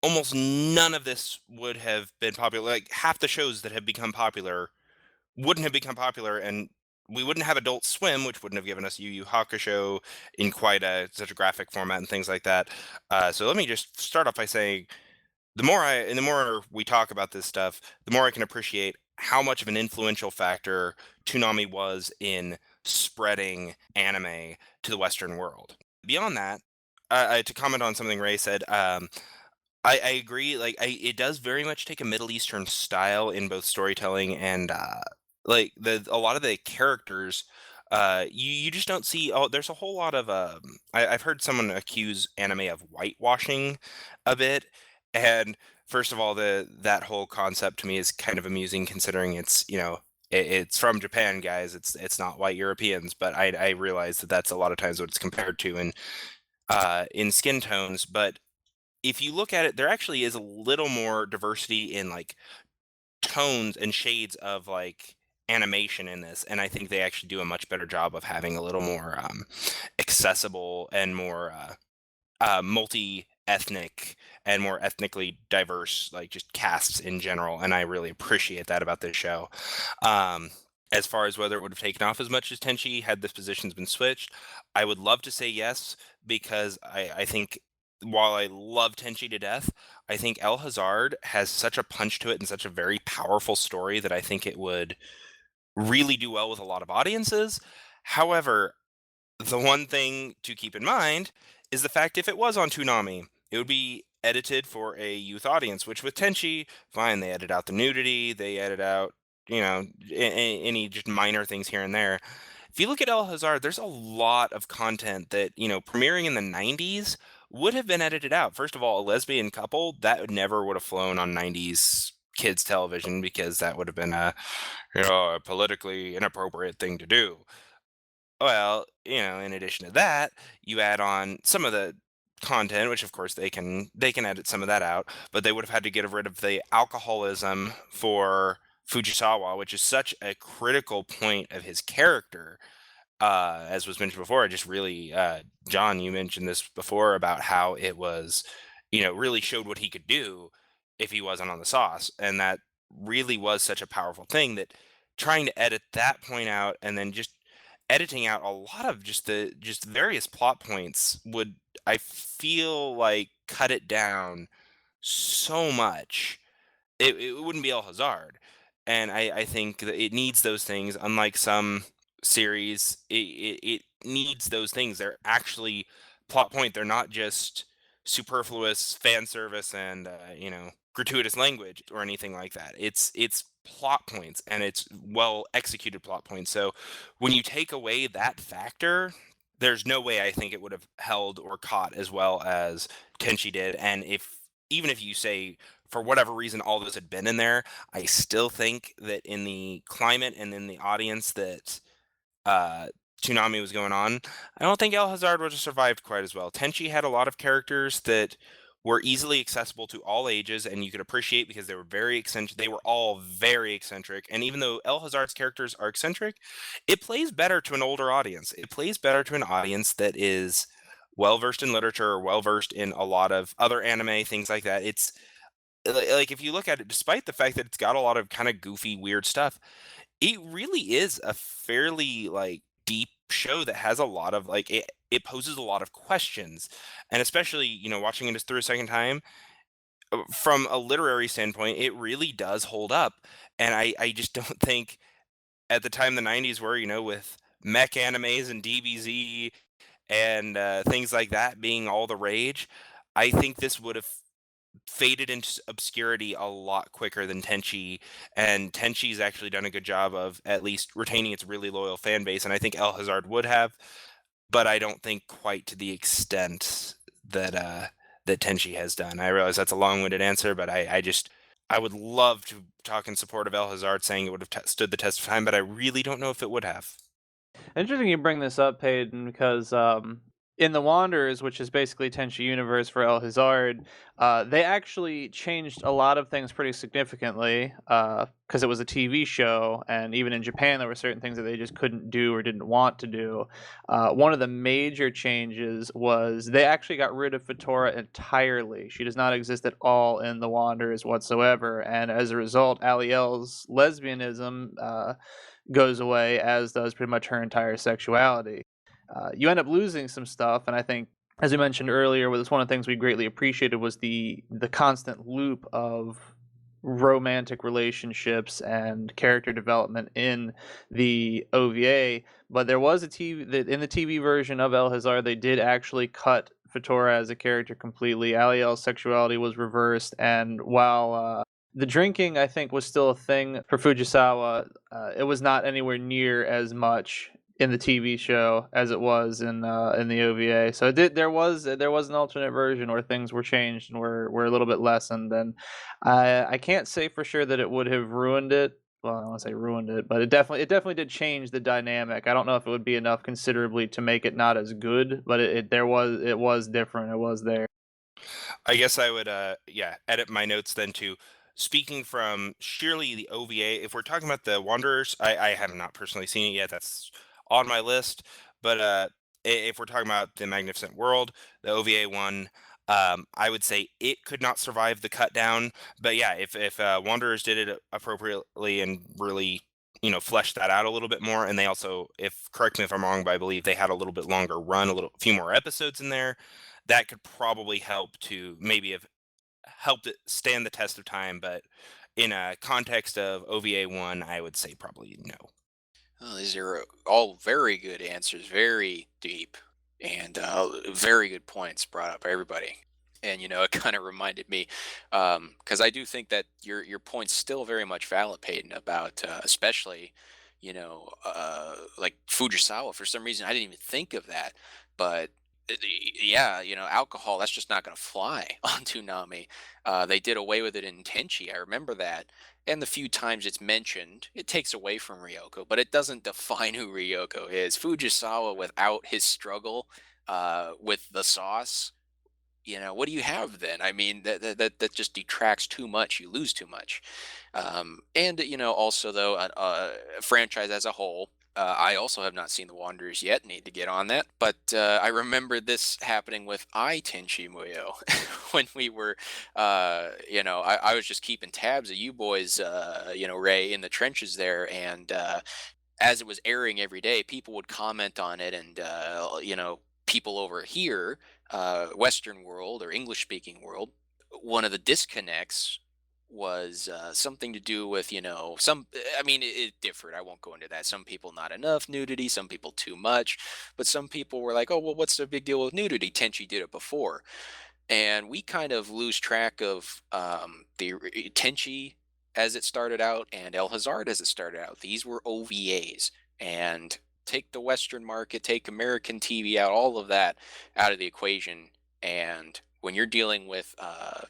almost none of this would have been popular. Like half the shows that have become popular wouldn't have become popular, and we wouldn't have Adult Swim, which wouldn't have given us Yu Yu Hakusho in quite such a graphic format and things like that. So let me just start off by saying, the more we talk about this stuff, the more I can appreciate how much of an influential factor Toonami was in spreading anime to the Western world. Beyond that, to comment on something Ray said, I agree. Like, it does very much take a Middle Eastern style in both storytelling and like a lot of the characters. You just don't see. Oh, there's a whole lot of. I've heard someone accuse anime of whitewashing a bit, and first of all, that whole concept to me is kind of amusing considering it's from Japan, guys. It's not white Europeans, but I realize that that's a lot of times what it's compared to in skin tones, but if you look at it, there actually is a little more diversity in like tones and shades of like animation in this, and I think they actually do a much better job of having a little more accessible and more multi-ethnic and more ethnically diverse, like just casts in general, and I really appreciate that about this show. As far as whether it would have taken off as much as Tenchi had the positions been switched, I would love to say yes, because I think while I love Tenchi to death, I think El Hazard has such a punch to it and such a very powerful story that I think it would really do well with a lot of audiences. However, the one thing to keep in mind is the fact if it was on Toonami, it would be edited for a youth audience, which with Tenchi, fine, they edit out the nudity, they edit out, any just minor things here and there. If you look at El Hazard, there's a lot of content that, premiering in the 90s would have been edited out. First of all, a lesbian couple, that never would have flown on 90s kids television because that would have been a politically inappropriate thing to do. Well, in addition to that, you add on some of the content, which of course they can edit some of that out, but they would have had to get rid of the alcoholism for Fujisawa, which is such a critical point of his character. As was mentioned before, I just really, John, you mentioned this before about how it was really showed what he could do if he wasn't on the sauce. And that really was such a powerful thing, that trying to edit that point out and then just editing out a lot of just various plot points would, I feel like, cut it down so much. It wouldn't be El Hazard. And I think that it needs those things. Unlike some series, it needs those things. They're actually plot point. They're not just superfluous fan service and gratuitous language or anything like that. It's plot points, and it's well executed plot points. So when you take away that factor, there's no way I think it would have held or caught as well as Tenchi did. And even if you say for whatever reason all those had been in there, I still think that in the climate and in the audience that uh, Toonami was going on, I don't think El Hazard would have survived quite as well. Tenchi had a lot of characters that were easily accessible to all ages, and you could appreciate because they were very eccentric. They were all very eccentric, and even though El Hazard's characters are eccentric, it plays better to an older audience. It plays better to an audience that is well versed in literature or well versed in a lot of other anime, things like that. It's like if you look at it, despite the fact that it's got a lot of kind of goofy, weird stuff, it really is a fairly like deep show that has a lot of like it poses a lot of questions. And especially, watching it just through a second time, from a literary standpoint, it really does hold up. And I just don't think at the time the 90s were, with mech animes and DBZ and things like that being all the rage, I think this would have faded into obscurity a lot quicker than Tenchi, and Tenchi's actually done a good job of at least retaining its really loyal fan base, and I think El Hazard would have, but I don't think quite to the extent that Tenchi has done. I realize that's a long-winded answer, but I would love to talk in support of El Hazard, saying it would have stood the test of time, but I really don't know if it would have. Interesting you bring this up, Paden, because in the Wanderers, which is basically Tenchi Universe for El Hazard, they actually changed a lot of things pretty significantly because it was a TV show, and even in Japan, there were certain things that they just couldn't do or didn't want to do. One of the major changes was they actually got rid of Fatora entirely. She does not exist at all in the Wanderers whatsoever, and as a result, Aliel's lesbianism goes away, as does pretty much her entire sexuality. You end up losing some stuff, and I think, as we mentioned earlier, was one of the things we greatly appreciated was the constant loop of romantic relationships and character development in the OVA. But there was in the TV version of El Hazard, they did actually cut Fatora as a character completely. Aliel's sexuality was reversed, and while the drinking, I think, was still a thing for Fujisawa, it was not anywhere near as much in the TV show as it was in the OVA. So there was an alternate version where things were changed and were a little bit lessened. And I can't say for sure that it would have ruined it. Well, I don't want to say ruined it, but it definitely did change the dynamic. I don't know if it would be enough considerably to make it not as good, but it was different. It was there. I guess I would edit my notes then to speaking from surely the OVA. If we're talking about the Wanderers, I have not personally seen it yet. That's on my list. But if we're talking about the Magnificent World, the OVA one, I would say it could not survive the cut down. But yeah, if Wanderers did it appropriately and really fleshed that out a little bit more, and they also, if correct me if I'm wrong, but I believe they had a little bit longer run, few more episodes in there, that could probably help to maybe have helped it stand the test of time. But in a context of OVA 1, I would say probably no. Oh, these are all very good answers, very deep, and very good points brought up by everybody. And it kind of reminded me, because I do think that your point's still very much valid, Peyton, about especially, like Fujisawa. For some reason, I didn't even think of that, but yeah, alcohol, that's just not going to fly on Toonami. They did away with it in Tenchi. I remember that. And the few times it's mentioned, it takes away from Ryoko, but it doesn't define who Ryoko is. Fujisawa, without his struggle with the sauce, what do you have then? I mean, that just detracts too much. You lose too much. And also though, a franchise as a whole, I also have not seen The Wanderers yet. Need to get on that. But I remember this happening with Tenchi Muyo when we were, I was just keeping tabs of you boys, Ray, in the trenches there. And as it was airing every day, people would comment on it. And, people over here, Western world or English speaking world, one of the disconnects was something to do with I mean it differed. I won't go into that. Some people not enough nudity, some people too much, but some people were like, oh well, what's the big deal with nudity? Tenchi did it before. And we kind of lose track of Tenchi as it started out and El Hazard as it started out. These were OVAs, and take the Western market, take American TV out, all of that out of the equation. And when you're dealing with a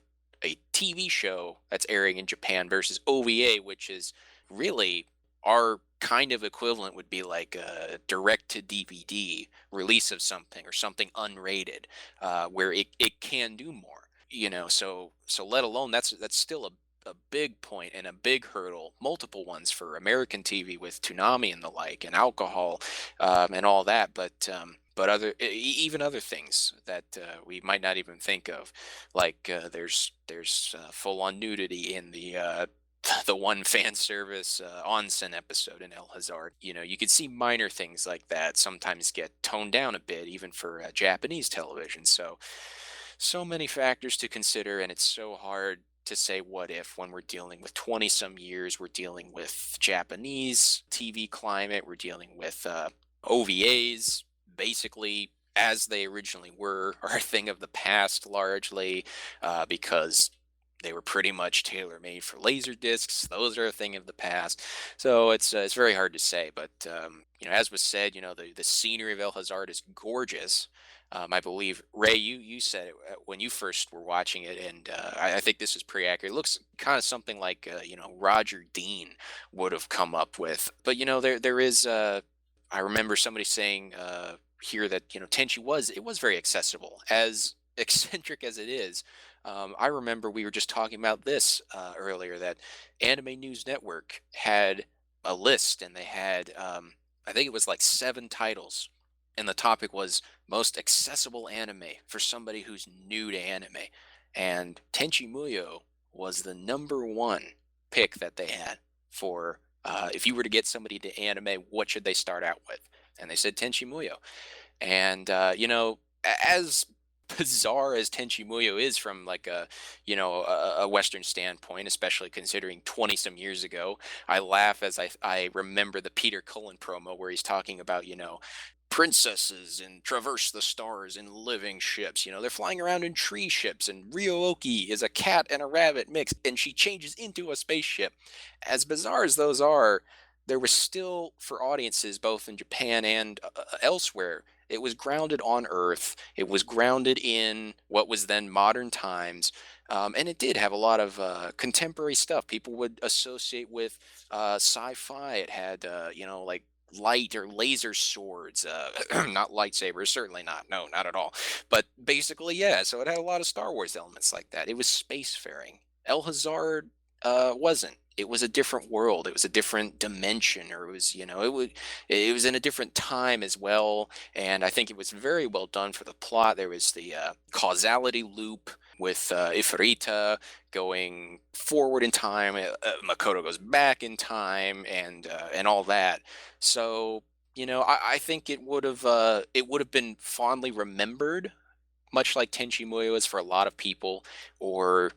TV show that's airing in Japan versus OVA, which is really our kind of equivalent, would be like a direct to DVD release of something or something unrated, where it can do more, so let alone that's still a big point and a big hurdle, multiple ones for American TV with Toonami and the like, and alcohol, and all that. But even other things that we might not even think of, like there's full on nudity in the the one fan service onsen episode in El Hazard. You could see minor things like that sometimes get toned down a bit, even for Japanese television. So many factors to consider, and it's so hard to say what if when we're dealing with 20 some years. We're dealing with Japanese TV climate, we're dealing with OVAs, basically as they originally were, are a thing of the past largely, because they were pretty much tailor made for laser discs. Those are a thing of the past. So it's very hard to say. But as was said, the scenery of El Hazard is gorgeous. I believe Ray, you said it when you first were watching it, and I think this is pretty accurate. It looks kind of something like Roger Dean would have come up with. But there is. I remember somebody saying here that Tenchi was very accessible, as eccentric as it is. I remember we were just talking about this earlier, that Anime News Network had a list, and they had, I think it was like 7 titles, and the topic was most accessible anime for somebody who's new to anime. And Tenchi Muyo was the number 1 pick that they had for if you were to get somebody to anime, what should they start out with? And they said Tenchi Muyo. And as bizarre as Tenchi Muyo is from like a Western standpoint, especially considering 20 some years ago, I laugh as I remember the Peter Cullen promo where he's talking about princesses and traverse the stars in living ships. They're flying around in tree ships, and Ryo-Oki is a cat and a rabbit mix, and she changes into a spaceship. As bizarre as those are, there was still, for audiences both in Japan and elsewhere, it was grounded on Earth. It was grounded in what was then modern times. And it did have a lot of contemporary stuff people would associate with sci-fi. It had, like light or laser swords, not lightsabers, certainly not. No, not at all. But basically, yeah. So it had a lot of Star Wars elements like that. It was spacefaring. El Hazard wasn't. It was a different world. It was a different dimension, or it was in a different time as well. And I think it was very well done for the plot. There was the causality loop with Ifrita going forward in time. Makoto goes back in time, and all that. So I think it would have been fondly remembered, much like Tenchi Muyo is for a lot of people, or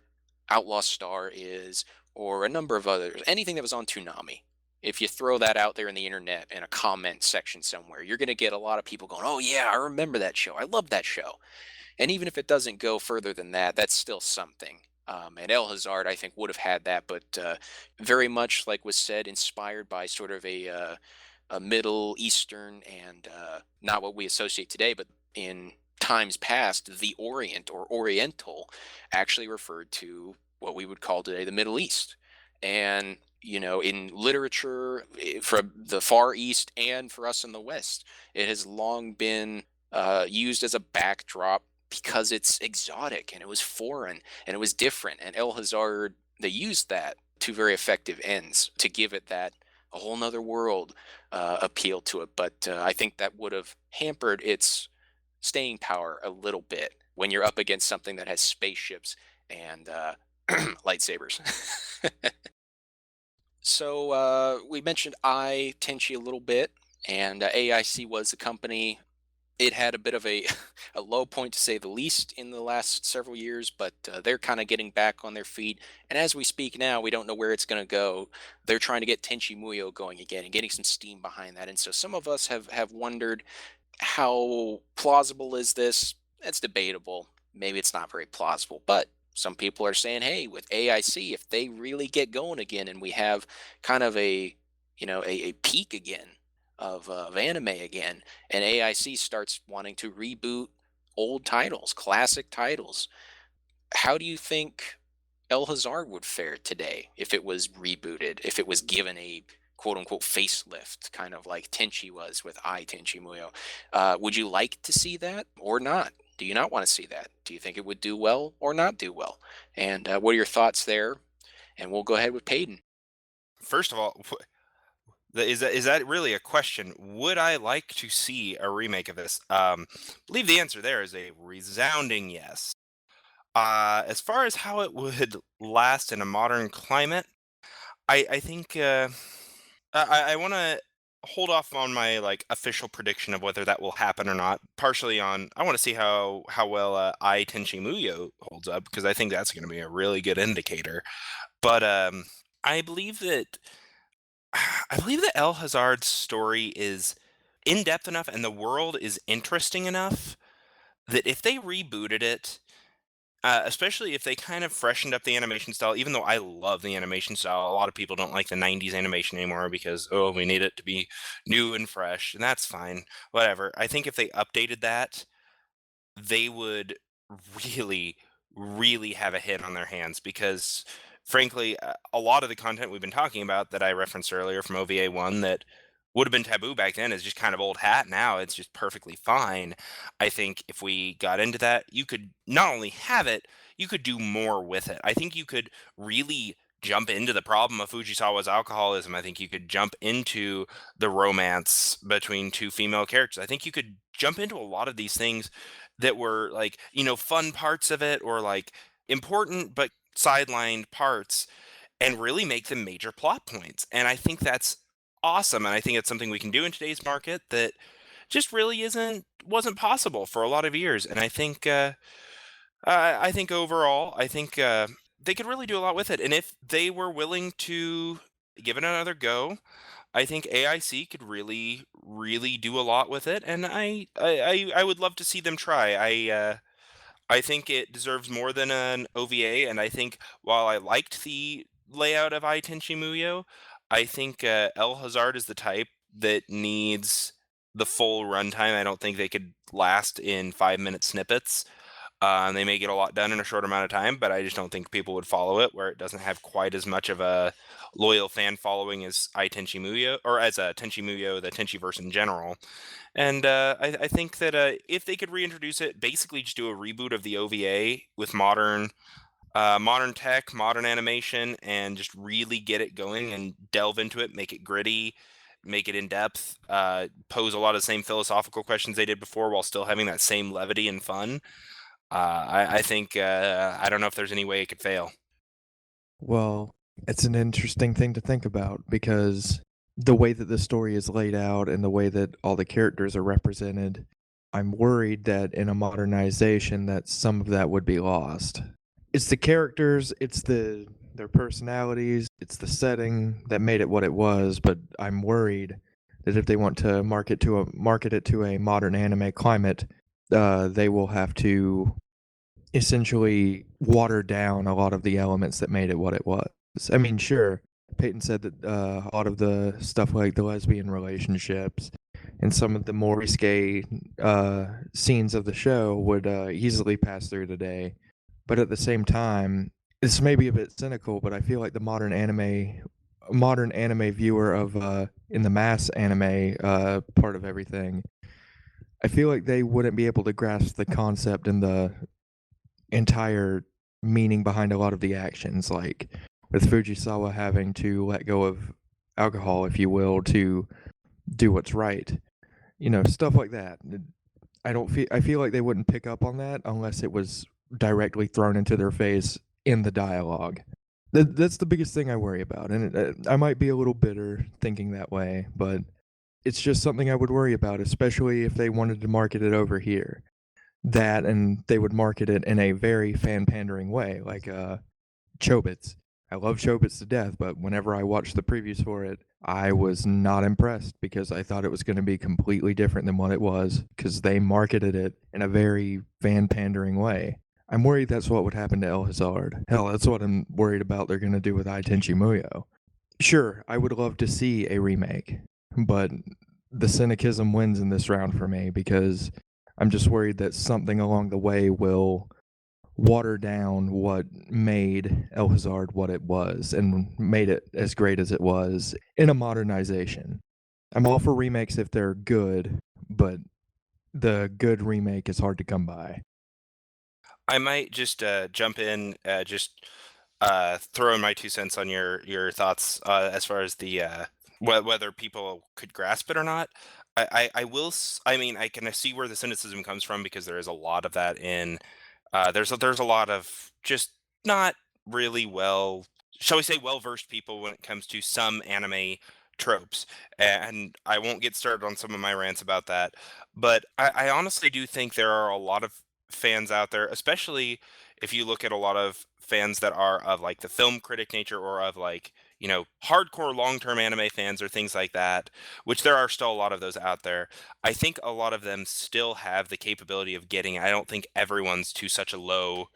Outlaw Star is, or a number of others. Anything that was on Toonami. If you throw that out there in the internet in a comment section somewhere, you're going to get a lot of people going, "Oh yeah, I remember that show. I love that show." And even if it doesn't go further than that, that's still something. And El Hazard, I think, would have had that, but very much, like was said, inspired by sort of a Middle Eastern, and not what we associate today, but in times past, the Orient or Oriental actually referred to what we would call today the Middle East. And in literature, from the Far East and for us in the West, it has long been used as a backdrop because it's exotic and it was foreign and it was different. And El Hazard, they used that to very effective ends to give it that a whole nother world appeal to it. But I think that would have hampered its staying power a little bit when you're up against something that has spaceships and lightsabers. So we mentioned Tenchi a little bit, and AIC was a company. It had a bit of a a low point to say the least in the last several years, but they're kind of getting back on their feet. And as we speak now, we don't know where it's going to go. They're trying to get Tenchi Muyo going again and getting some steam behind that. And so some of us have wondered, how plausible is this? It's debatable. Maybe it's not very plausible, but some people are saying, hey, with AIC, if they really get going again and we have kind of a peak again of anime again, and AIC starts wanting to reboot old titles, classic titles, how do you think El Hazard would fare today if it was rebooted, if it was given a quote unquote facelift, kind of like Tenchi was with Tenchi Muyo? Would you like to see that or not? Do you not want to see that? Do you think it would do well or not do well? And what are your thoughts there? And we'll go ahead with Paden. First of all, is that really a question? Would I like to see a remake of this? Believe the answer there is a resounding yes. As far as how it would last in a modern climate, I think I want to hold off on my like official prediction of whether that will happen or not. Partially on, I want to see how well I Tenchi Muyo holds up, because I think that's going to be a really good indicator. But I believe that El Hazard's story is in depth enough and the world is interesting enough that if they rebooted it, especially if they kind of freshened up the animation style, even though I love the animation style, a lot of people don't like the 90s animation anymore because, oh, we need it to be new and fresh, and that's fine. Whatever. I think if they updated that, they would really, really have a hit on their hands, because frankly, a lot of the content we've been talking about that I referenced earlier from OVA 1 that would have been taboo back then is just kind of old hat now. It's just perfectly fine. I think if we got into that, you could not only have it, you could do more with it. I think you could really jump into the problem of Fujisawa's alcoholism. I think you could jump into the romance between two female characters. I think you could jump into a lot of these things that were like, fun parts of it, or like important but sidelined parts, and really make them major plot points. And I think that's awesome. And I think it's something we can do in today's market that just really wasn't possible for a lot of years. And I think overall, I think they could really do a lot with it. And if they were willing to give it another go, I think AIC could really, really do a lot with it. And I would love to see them try. I think it deserves more than an OVA, and I think while I liked the layout of I Tenchi Muyo, I think El Hazard is the type that needs the full runtime. I don't think they could last in 5-minute snippets. They may get a lot done in a short amount of time, but I just don't think people would follow it, where it doesn't have quite as much of a loyal fan following as I Tenchi Muyo, or as a Tenchi Muyo, the Tenchiverse in general. And I think that if they could reintroduce it, basically just do a reboot of the OVA with modern tech, modern animation, and just really get it going and delve into it, make it gritty, make it in depth, pose a lot of the same philosophical questions they did before while still having that same levity and fun. I think I don't know if there's any way it could fail. Well, it's an interesting thing to think about, because the way that the story is laid out and the way that all the characters are represented, I'm worried that in a modernization that some of that would be lost. It's the characters, it's their personalities, it's the setting that made it what it was, but I'm worried that if they want to market it to a modern anime climate, they will have to essentially water down a lot of the elements that made it what it was. I mean, sure, Peyton said that a lot of the stuff like the lesbian relationships and some of the more risque scenes of the show would easily pass through today. But at the same time, this may be a bit cynical, but I feel like the modern anime viewer of in the mass anime part of everything, I feel like they wouldn't be able to grasp the concept and the entire meaning behind a lot of the actions, like with Fujisawa having to let go of alcohol, if you will, to do what's right. Stuff like that. I feel like they wouldn't pick up on that unless it was directly thrown into their face in the dialogue. That's the biggest thing I worry about, and I might be a little bitter thinking that way, but it's just something I would worry about, especially if they wanted to market it over here. That, and they would market it in a very fan pandering way, like Chobits. I love Chobits to death, but whenever I watched the previews for it, I was not impressed because I thought it was going to be completely different than what it was because they marketed it in a very fan pandering way. I'm worried that's what would happen to El Hazard. Hell, that's what I'm worried about they're going to do with Ai Tenchi Muyo. Sure, I would love to see a remake, but the cynicism wins in this round for me because I'm just worried that something along the way will water down what made El Hazard what it was and made it as great as it was in a modernization. I'm all for remakes if they're good, but the good remake is hard to come by. I might just jump in, throw in my 2 cents on your thoughts as far as the whether people could grasp it or not. I will. I mean, I can see where the cynicism comes from because there is a lot of that in. There's a lot of just not really well, shall we say, well versed people when it comes to some anime tropes, and I won't get started on some of my rants about that. But I honestly do think there are a lot of fans out there, especially if you look at a lot of fans that are of like the film critic nature or of like, hardcore long-term anime fans or things like that, which there are still a lot of those out there. I think a lot of them still have the capability of getting. I don't think everyone's to such a low,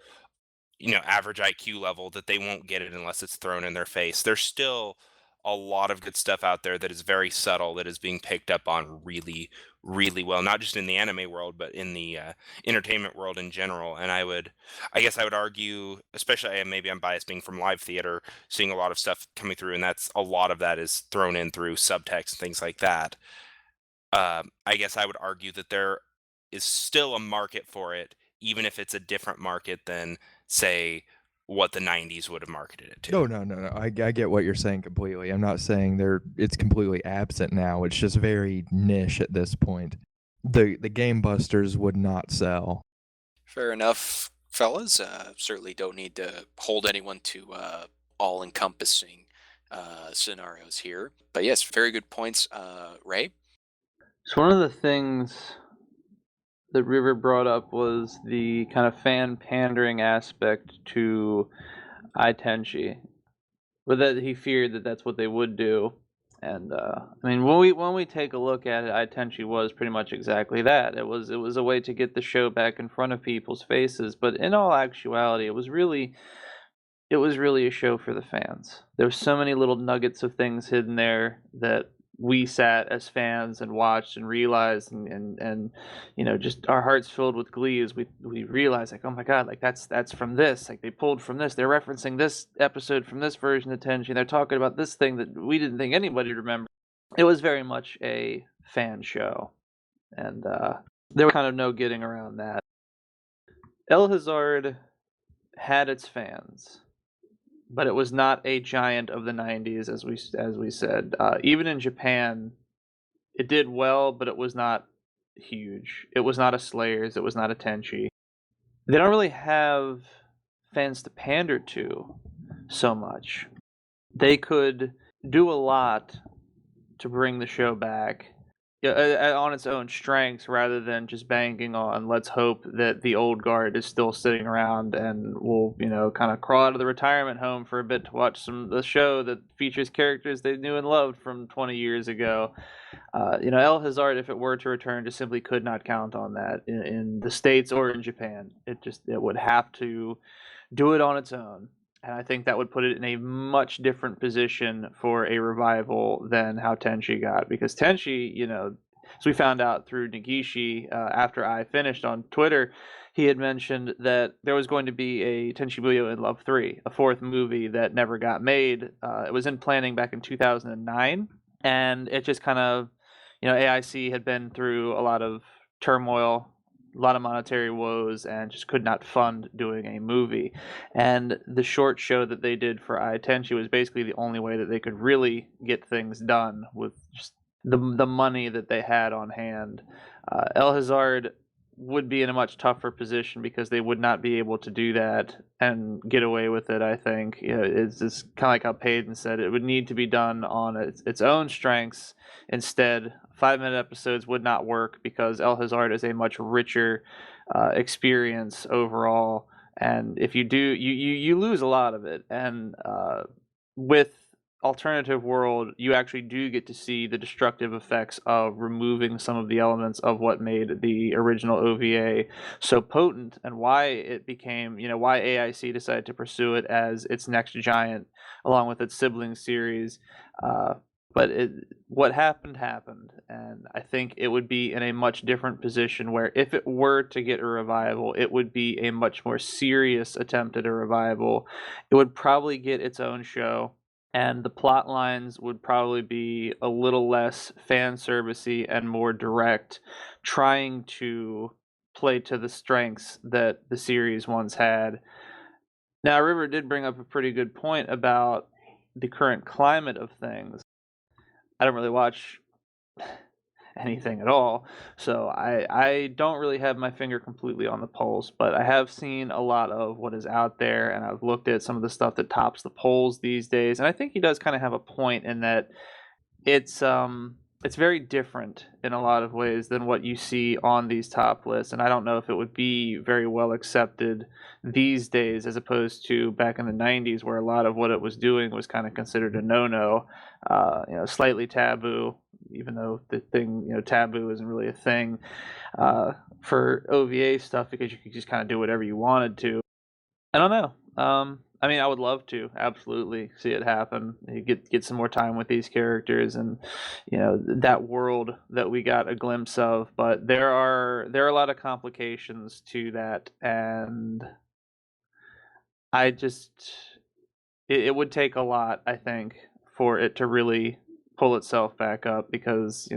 average IQ level that they won't get it unless it's thrown in their face. There's still a lot of good stuff out there that is very subtle that is being picked up on really, really well, not just in the anime world, but in the entertainment world in general. And I guess I would argue, especially maybe I'm biased being from live theater, seeing a lot of stuff coming through, and that's a lot of that is thrown in through subtext and things like that. I guess I would argue that there is still a market for it, even if it's a different market than, say, what the 90s would have marketed it to. No. I get what you're saying completely. I'm not saying it's completely absent now. It's just very niche at this point. The Game Busters would not sell. Fair enough, fellas. Certainly don't need to hold anyone to all-encompassing scenarios here. But yes, very good points, Ray. So one of the things that River brought up was the kind of fan pandering aspect to Ai Tenchi, or that he feared that that's what they would do. And I mean, when we take a look at it, Ai Tenchi was pretty much exactly that. It was a way to get the show back in front of people's faces. But in all actuality, it was really a show for the fans. There were so many little nuggets of things hidden there that we sat as fans and watched and realized, and just our hearts filled with glee as we realized, like, oh my god, like that's from this, like they pulled from this, they're referencing this episode from this version of Tenchi, they're talking about this thing that we didn't think anybody would remember. It was very much a fan show, and there was kind of no getting around that. El Hazard had its fans, but it was not a giant of the 90s, as we said. Even in Japan, it did well, but it was not huge. It was not a Slayers. It was not a Tenchi. They don't really have fans to pander to so much. They could do a lot to bring the show back on its own strengths rather than just banking on let's hope that the old guard is still sitting around and will kind of crawl out of the retirement home for a bit to watch the show that features characters they knew and loved from 20 years ago. El Hazard, if it were to return, just simply could not count on that in the States or in Japan. It would have to do it on its own. And I think that would put it in a much different position for a revival than how Tenchi got. Because Tenchi, as we found out through Nagishi after I finished on Twitter, he had mentioned that there was going to be a Tenchi Muyo in Love 3, a fourth movie that never got made. It was in planning back in 2009, and it just kind of, AIC had been through a lot of turmoil lot of monetary woes and just could not fund doing a movie. And the short show that they did for I Tenchi was basically the only way that they could really get things done with just the money that they had on hand. El Hazard would be in a much tougher position because they would not be able to do that and get away with it. I think it's just kind of like how Paden said, it would need to be done on its own strengths. Instead, 5-minute episodes would not work because El Hazard is a much richer experience overall. And if you do, you lose a lot of it. And with alternative world, you actually do get to see the destructive effects of removing some of the elements of what made the original OVA so potent, and why it became, why AIC decided to pursue it as its next giant along with its sibling series. But what happened, and I think it would be in a much different position where if it were to get a revival, it would be a much more serious attempt at a revival. It would probably get its own show, and the plot lines would probably be a little less fan servicey and more direct, trying to play to the strengths that the series once had. Now, River did bring up a pretty good point about the current climate of things. I don't really watch anything at all, so I don't really have my finger completely on the pulse, but I have seen a lot of what is out there, and I've looked at some of the stuff that tops the polls these days, and I think he does kind of have a point in that it's very different in a lot of ways than what you see on these top lists, and I don't know if it would be very well accepted these days as opposed to back in the 90s, where a lot of what it was doing was kind of considered a no-no, slightly taboo, even though the thing, taboo isn't really a thing for OVA stuff, because you could just kind of do whatever you wanted to. I don't know. I mean, I would love to absolutely see it happen. You get some more time with these characters, and that world that we got a glimpse of. But there are a lot of complications to that, and I just it would take a lot, I think, for it to really pull itself back up, because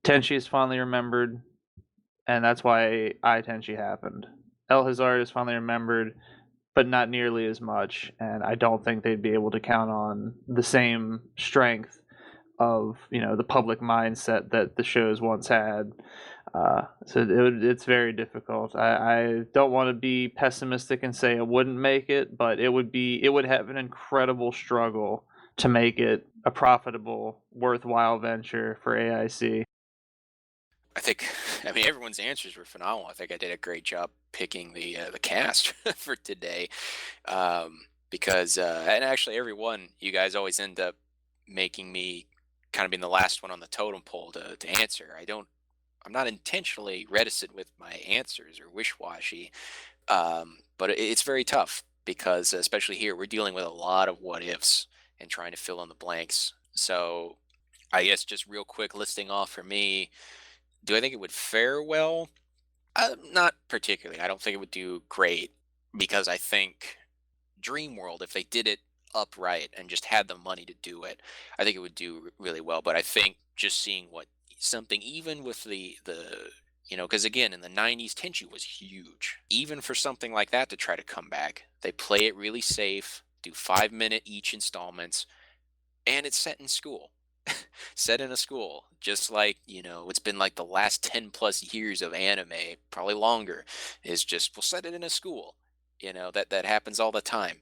Tenchi is fondly remembered, and that's why I Tenchi happened. El Hazard is fondly remembered, but not nearly as much, and I don't think they'd be able to count on the same strength of the public mindset that the shows once had. So it's very difficult. I don't want to be pessimistic and say it wouldn't make it, but it would have an incredible struggle to make it a profitable, worthwhile venture for AIC. I mean, everyone's answers were phenomenal. I think I did a great job picking the cast for today, because and actually everyone, you guys always end up making me kind of being the last one on the totem pole to answer. I'm not intentionally reticent with my answers or wish-washy, but it's very tough because, especially here, we're dealing with a lot of what ifs and trying to fill in the blanks. So I guess just real quick listing off for me, do I think it would fare well? Not particularly. I don't think it would do great, because I think Dreamworld, if they did it upright and just had the money to do it, I think it would do really well. But I think just seeing what something, even with the because again, in the 90s, Tenchi was huge. Even for something like that to try to come back, they play it really safe, do 5-minute each installments, and it's set in school. Set in a school, just like it's been like the last 10 plus years of anime, probably longer, is just we'll set it in a school. That happens all the time.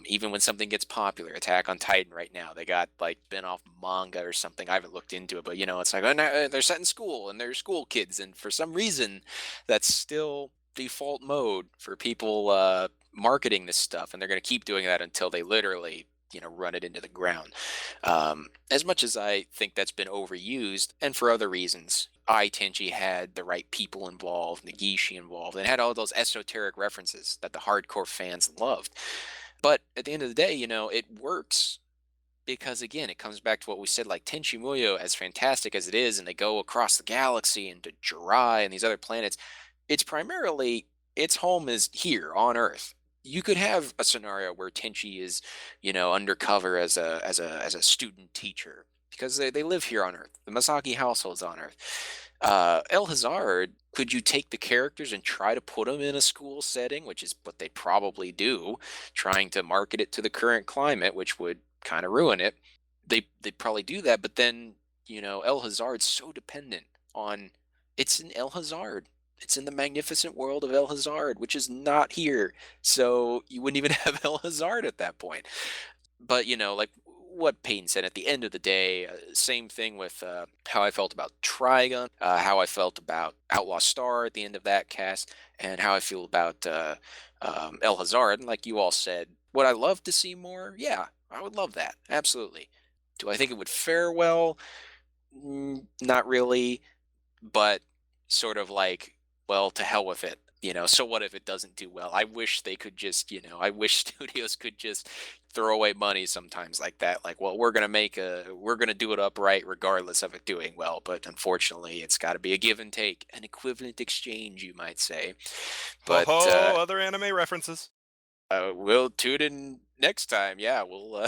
Even when something gets popular, Attack on Titan right now, they got like spin off manga or something. I haven't looked into it, but it's like, oh, no, they're set in school and they're school kids, and for some reason that's still default mode for people marketing this stuff, and they're going to keep doing that until they literally run it into the ground. As much as I think that's been overused, and for other reasons, I Tenchi had the right people involved, Nagishi involved, and had all those esoteric references that the hardcore fans loved. But at the end of the day, it works because, again, it comes back to what we said, like Tenchi Muyo, as fantastic as it is, and they go across the galaxy and to Jirai and these other planets, it's primarily, its home is here on Earth. You could have a scenario where Tenchi is, undercover as a student teacher, because they live here on Earth. The Masaki household's on Earth. El Hazard, could you take the characters and try to put them in a school setting, which is what they probably do, trying to market it to the current climate, which would kind of ruin it. They probably do that, but then El Hazard's so dependent on it's in El Hazard. It's in the magnificent world of El Hazard, which is not here. So you wouldn't even have El Hazard at that point. But like what Peyton said, at the end of the day, same thing with how I felt about Trigun, how I felt about Outlaw Star at the end of that cast, and how I feel about El Hazard. And like you all said, would I love to see more? Yeah, I would love that. Absolutely. Do I think it would fare well? Not really, but sort of like, well, to hell with it. So what if it doesn't do well? I wish they could just, I wish studios could just throw away money sometimes like that. Like, well, we're gonna do it upright regardless of it doing well. But unfortunately, it's got to be a give and take, an equivalent exchange, you might say. But Other anime references. we'll tune in next time. Yeah, we'll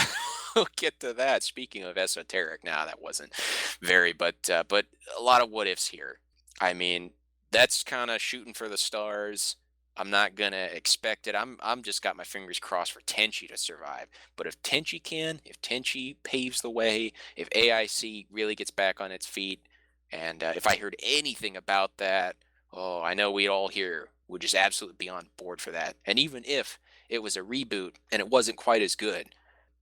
we'll get to that. Speaking of esoteric, now that wasn't very, but a lot of what ifs here. I mean, that's kind of shooting for the stars. I'm not gonna expect it. I'm just got my fingers crossed for Tenchi to survive. But if Tenchi can, if Tenchi paves the way, if AIC really gets back on its feet, and if I heard anything about that, oh, I know we'd all here would just absolutely be on board for that. And even if it was a reboot and it wasn't quite as good,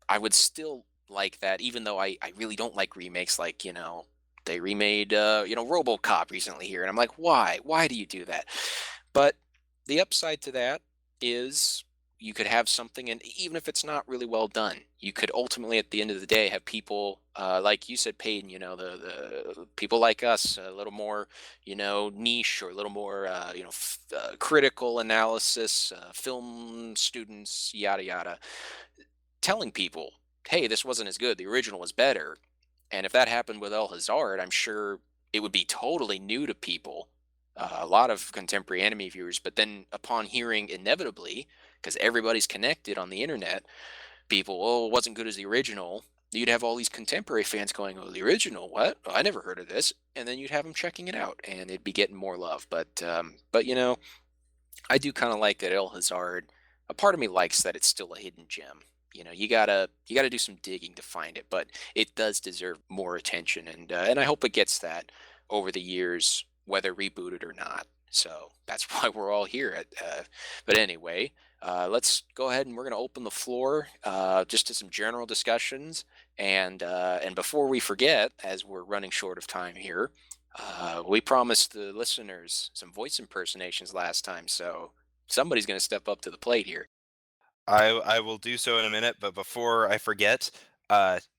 I would still like that, even though I really don't like remakes. Like, they remade, RoboCop recently here. And I'm like, why? Why do you do that? But the upside to that is you could have something, and even if it's not really well done, you could ultimately, at the end of the day, have people, like you said, Peyton, the people like us, a little more, niche, or a little more, critical analysis, film students, yada, yada, telling people, hey, this wasn't as good. The original was better. And if that happened with El Hazard, I'm sure it would be totally new to people, a lot of contemporary anime viewers. But then upon hearing inevitably, because everybody's connected on the internet, people, oh, it wasn't good as the original. You'd have all these contemporary fans going, oh, the original, what? Oh, I never heard of this. And then you'd have them checking it out, and it'd be getting more love. But I do kind of like that El Hazard. A part of me likes that it's still a hidden gem. You gotta do some digging to find it, but it does deserve more attention, and I hope it gets that over the years, whether rebooted or not. So that's why we're all here. But anyway, let's go ahead and we're gonna open the floor just to some general discussions, and before we forget, as we're running short of time here, we promised the listeners some voice impersonations last time, so somebody's gonna step up to the plate here. I will do so in a minute, but before I forget,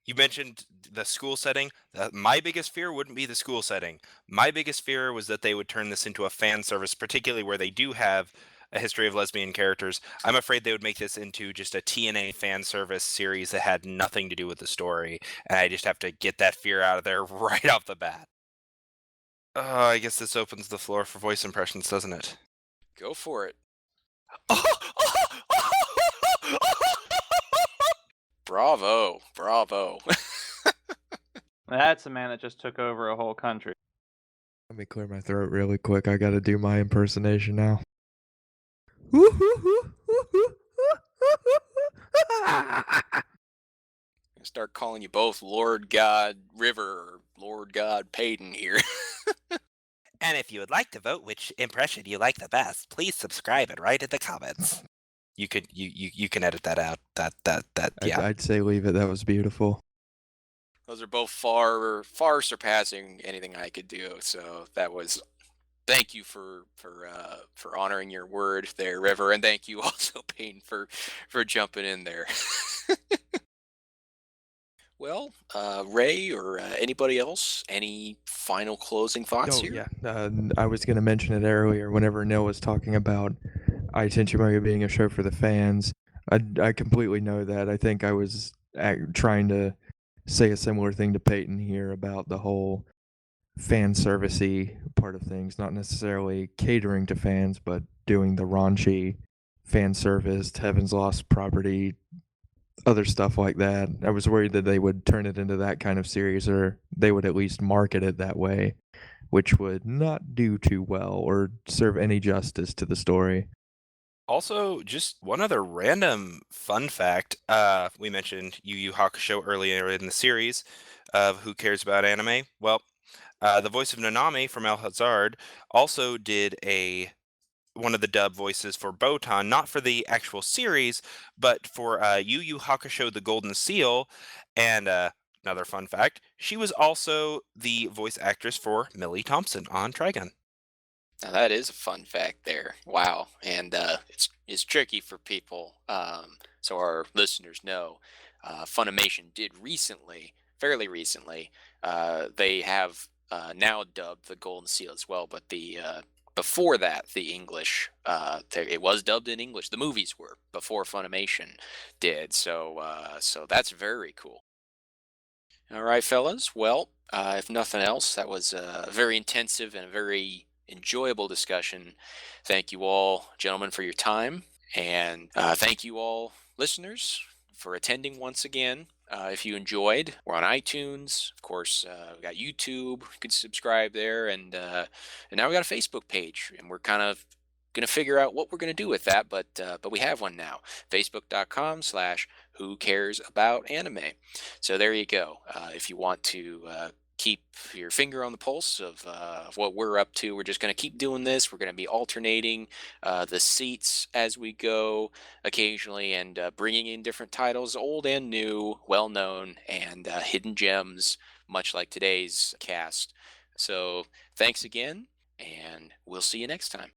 you mentioned the school setting. My biggest fear wouldn't be the school setting. My biggest fear was that they would turn this into a fan service, particularly where they do have a history of lesbian characters. I'm afraid they would make this into just a TNA fan service series that had nothing to do with the story, and I just have to get that fear out of there right off the bat. I guess this opens the floor for voice impressions, doesn't it? Go for it. Bravo, bravo. That's a man that just took over a whole country. Let me clear my throat really quick. I gotta do my impersonation now. Start calling you both Lord God River or Lord God Paden here. And if you would like to vote which impression you like the best, please subscribe and write in the comments. You can edit that out. That yeah. I'd say leave it. That was beautiful. Those are both far surpassing anything I could do. So that was. Thank you for honoring your word there, River, and thank you also, Payne, for jumping in there. Well, Ray or anybody else, any final closing thoughts here? Yeah. I was going to mention it earlier whenever Neil was talking about Tenchi Manga being a show for the fans. I completely know that. I think I was trying to say a similar thing to Peyton here about the whole fan servicey part of things, not necessarily catering to fans, but doing the raunchy fan service, Heaven's Lost Property, other stuff like that. I was worried that they would turn it into that kind of series, or they would at least market it that way. which would not do too well or serve any justice to the story. Also, just one other random fun fact. We mentioned Yu Yu Hakusho earlier in the series of Who Cares About Anime? Well, the voice of Nanami from El Hazard also did one of the dub voices for Botan, not for the actual series, but for Yu Yu Hakusho: The Golden Seal. And another fun fact, she was also the voice actress for Millie Thompson on Trigun. Now that is a fun fact there. Wow, and it's tricky for people, so our listeners know. Funimation did recently, fairly recently, they have now dubbed the Golden Seal as well, but the before that, the English, it was dubbed in English. The movies were before Funimation did, so that's very cool. All right, fellas. Well, if nothing else, that was a very intensive and a very enjoyable discussion. Thank you all, gentlemen, for your time. And thank you all, listeners, for attending once again. If you enjoyed, we're on iTunes. Of course, we got YouTube. You can subscribe there. And now we got a Facebook page. And we're kind of going to figure out what we're going to do with that. But we have one now. Facebook.com/. Who cares about anime? So there you go. If you want to keep your finger on the pulse of what we're up to, we're just going to keep doing this. We're going to be alternating the seats as we go occasionally and bringing in different titles, old and new, well known, and hidden gems, much like today's cast. So thanks again, and we'll see you next time.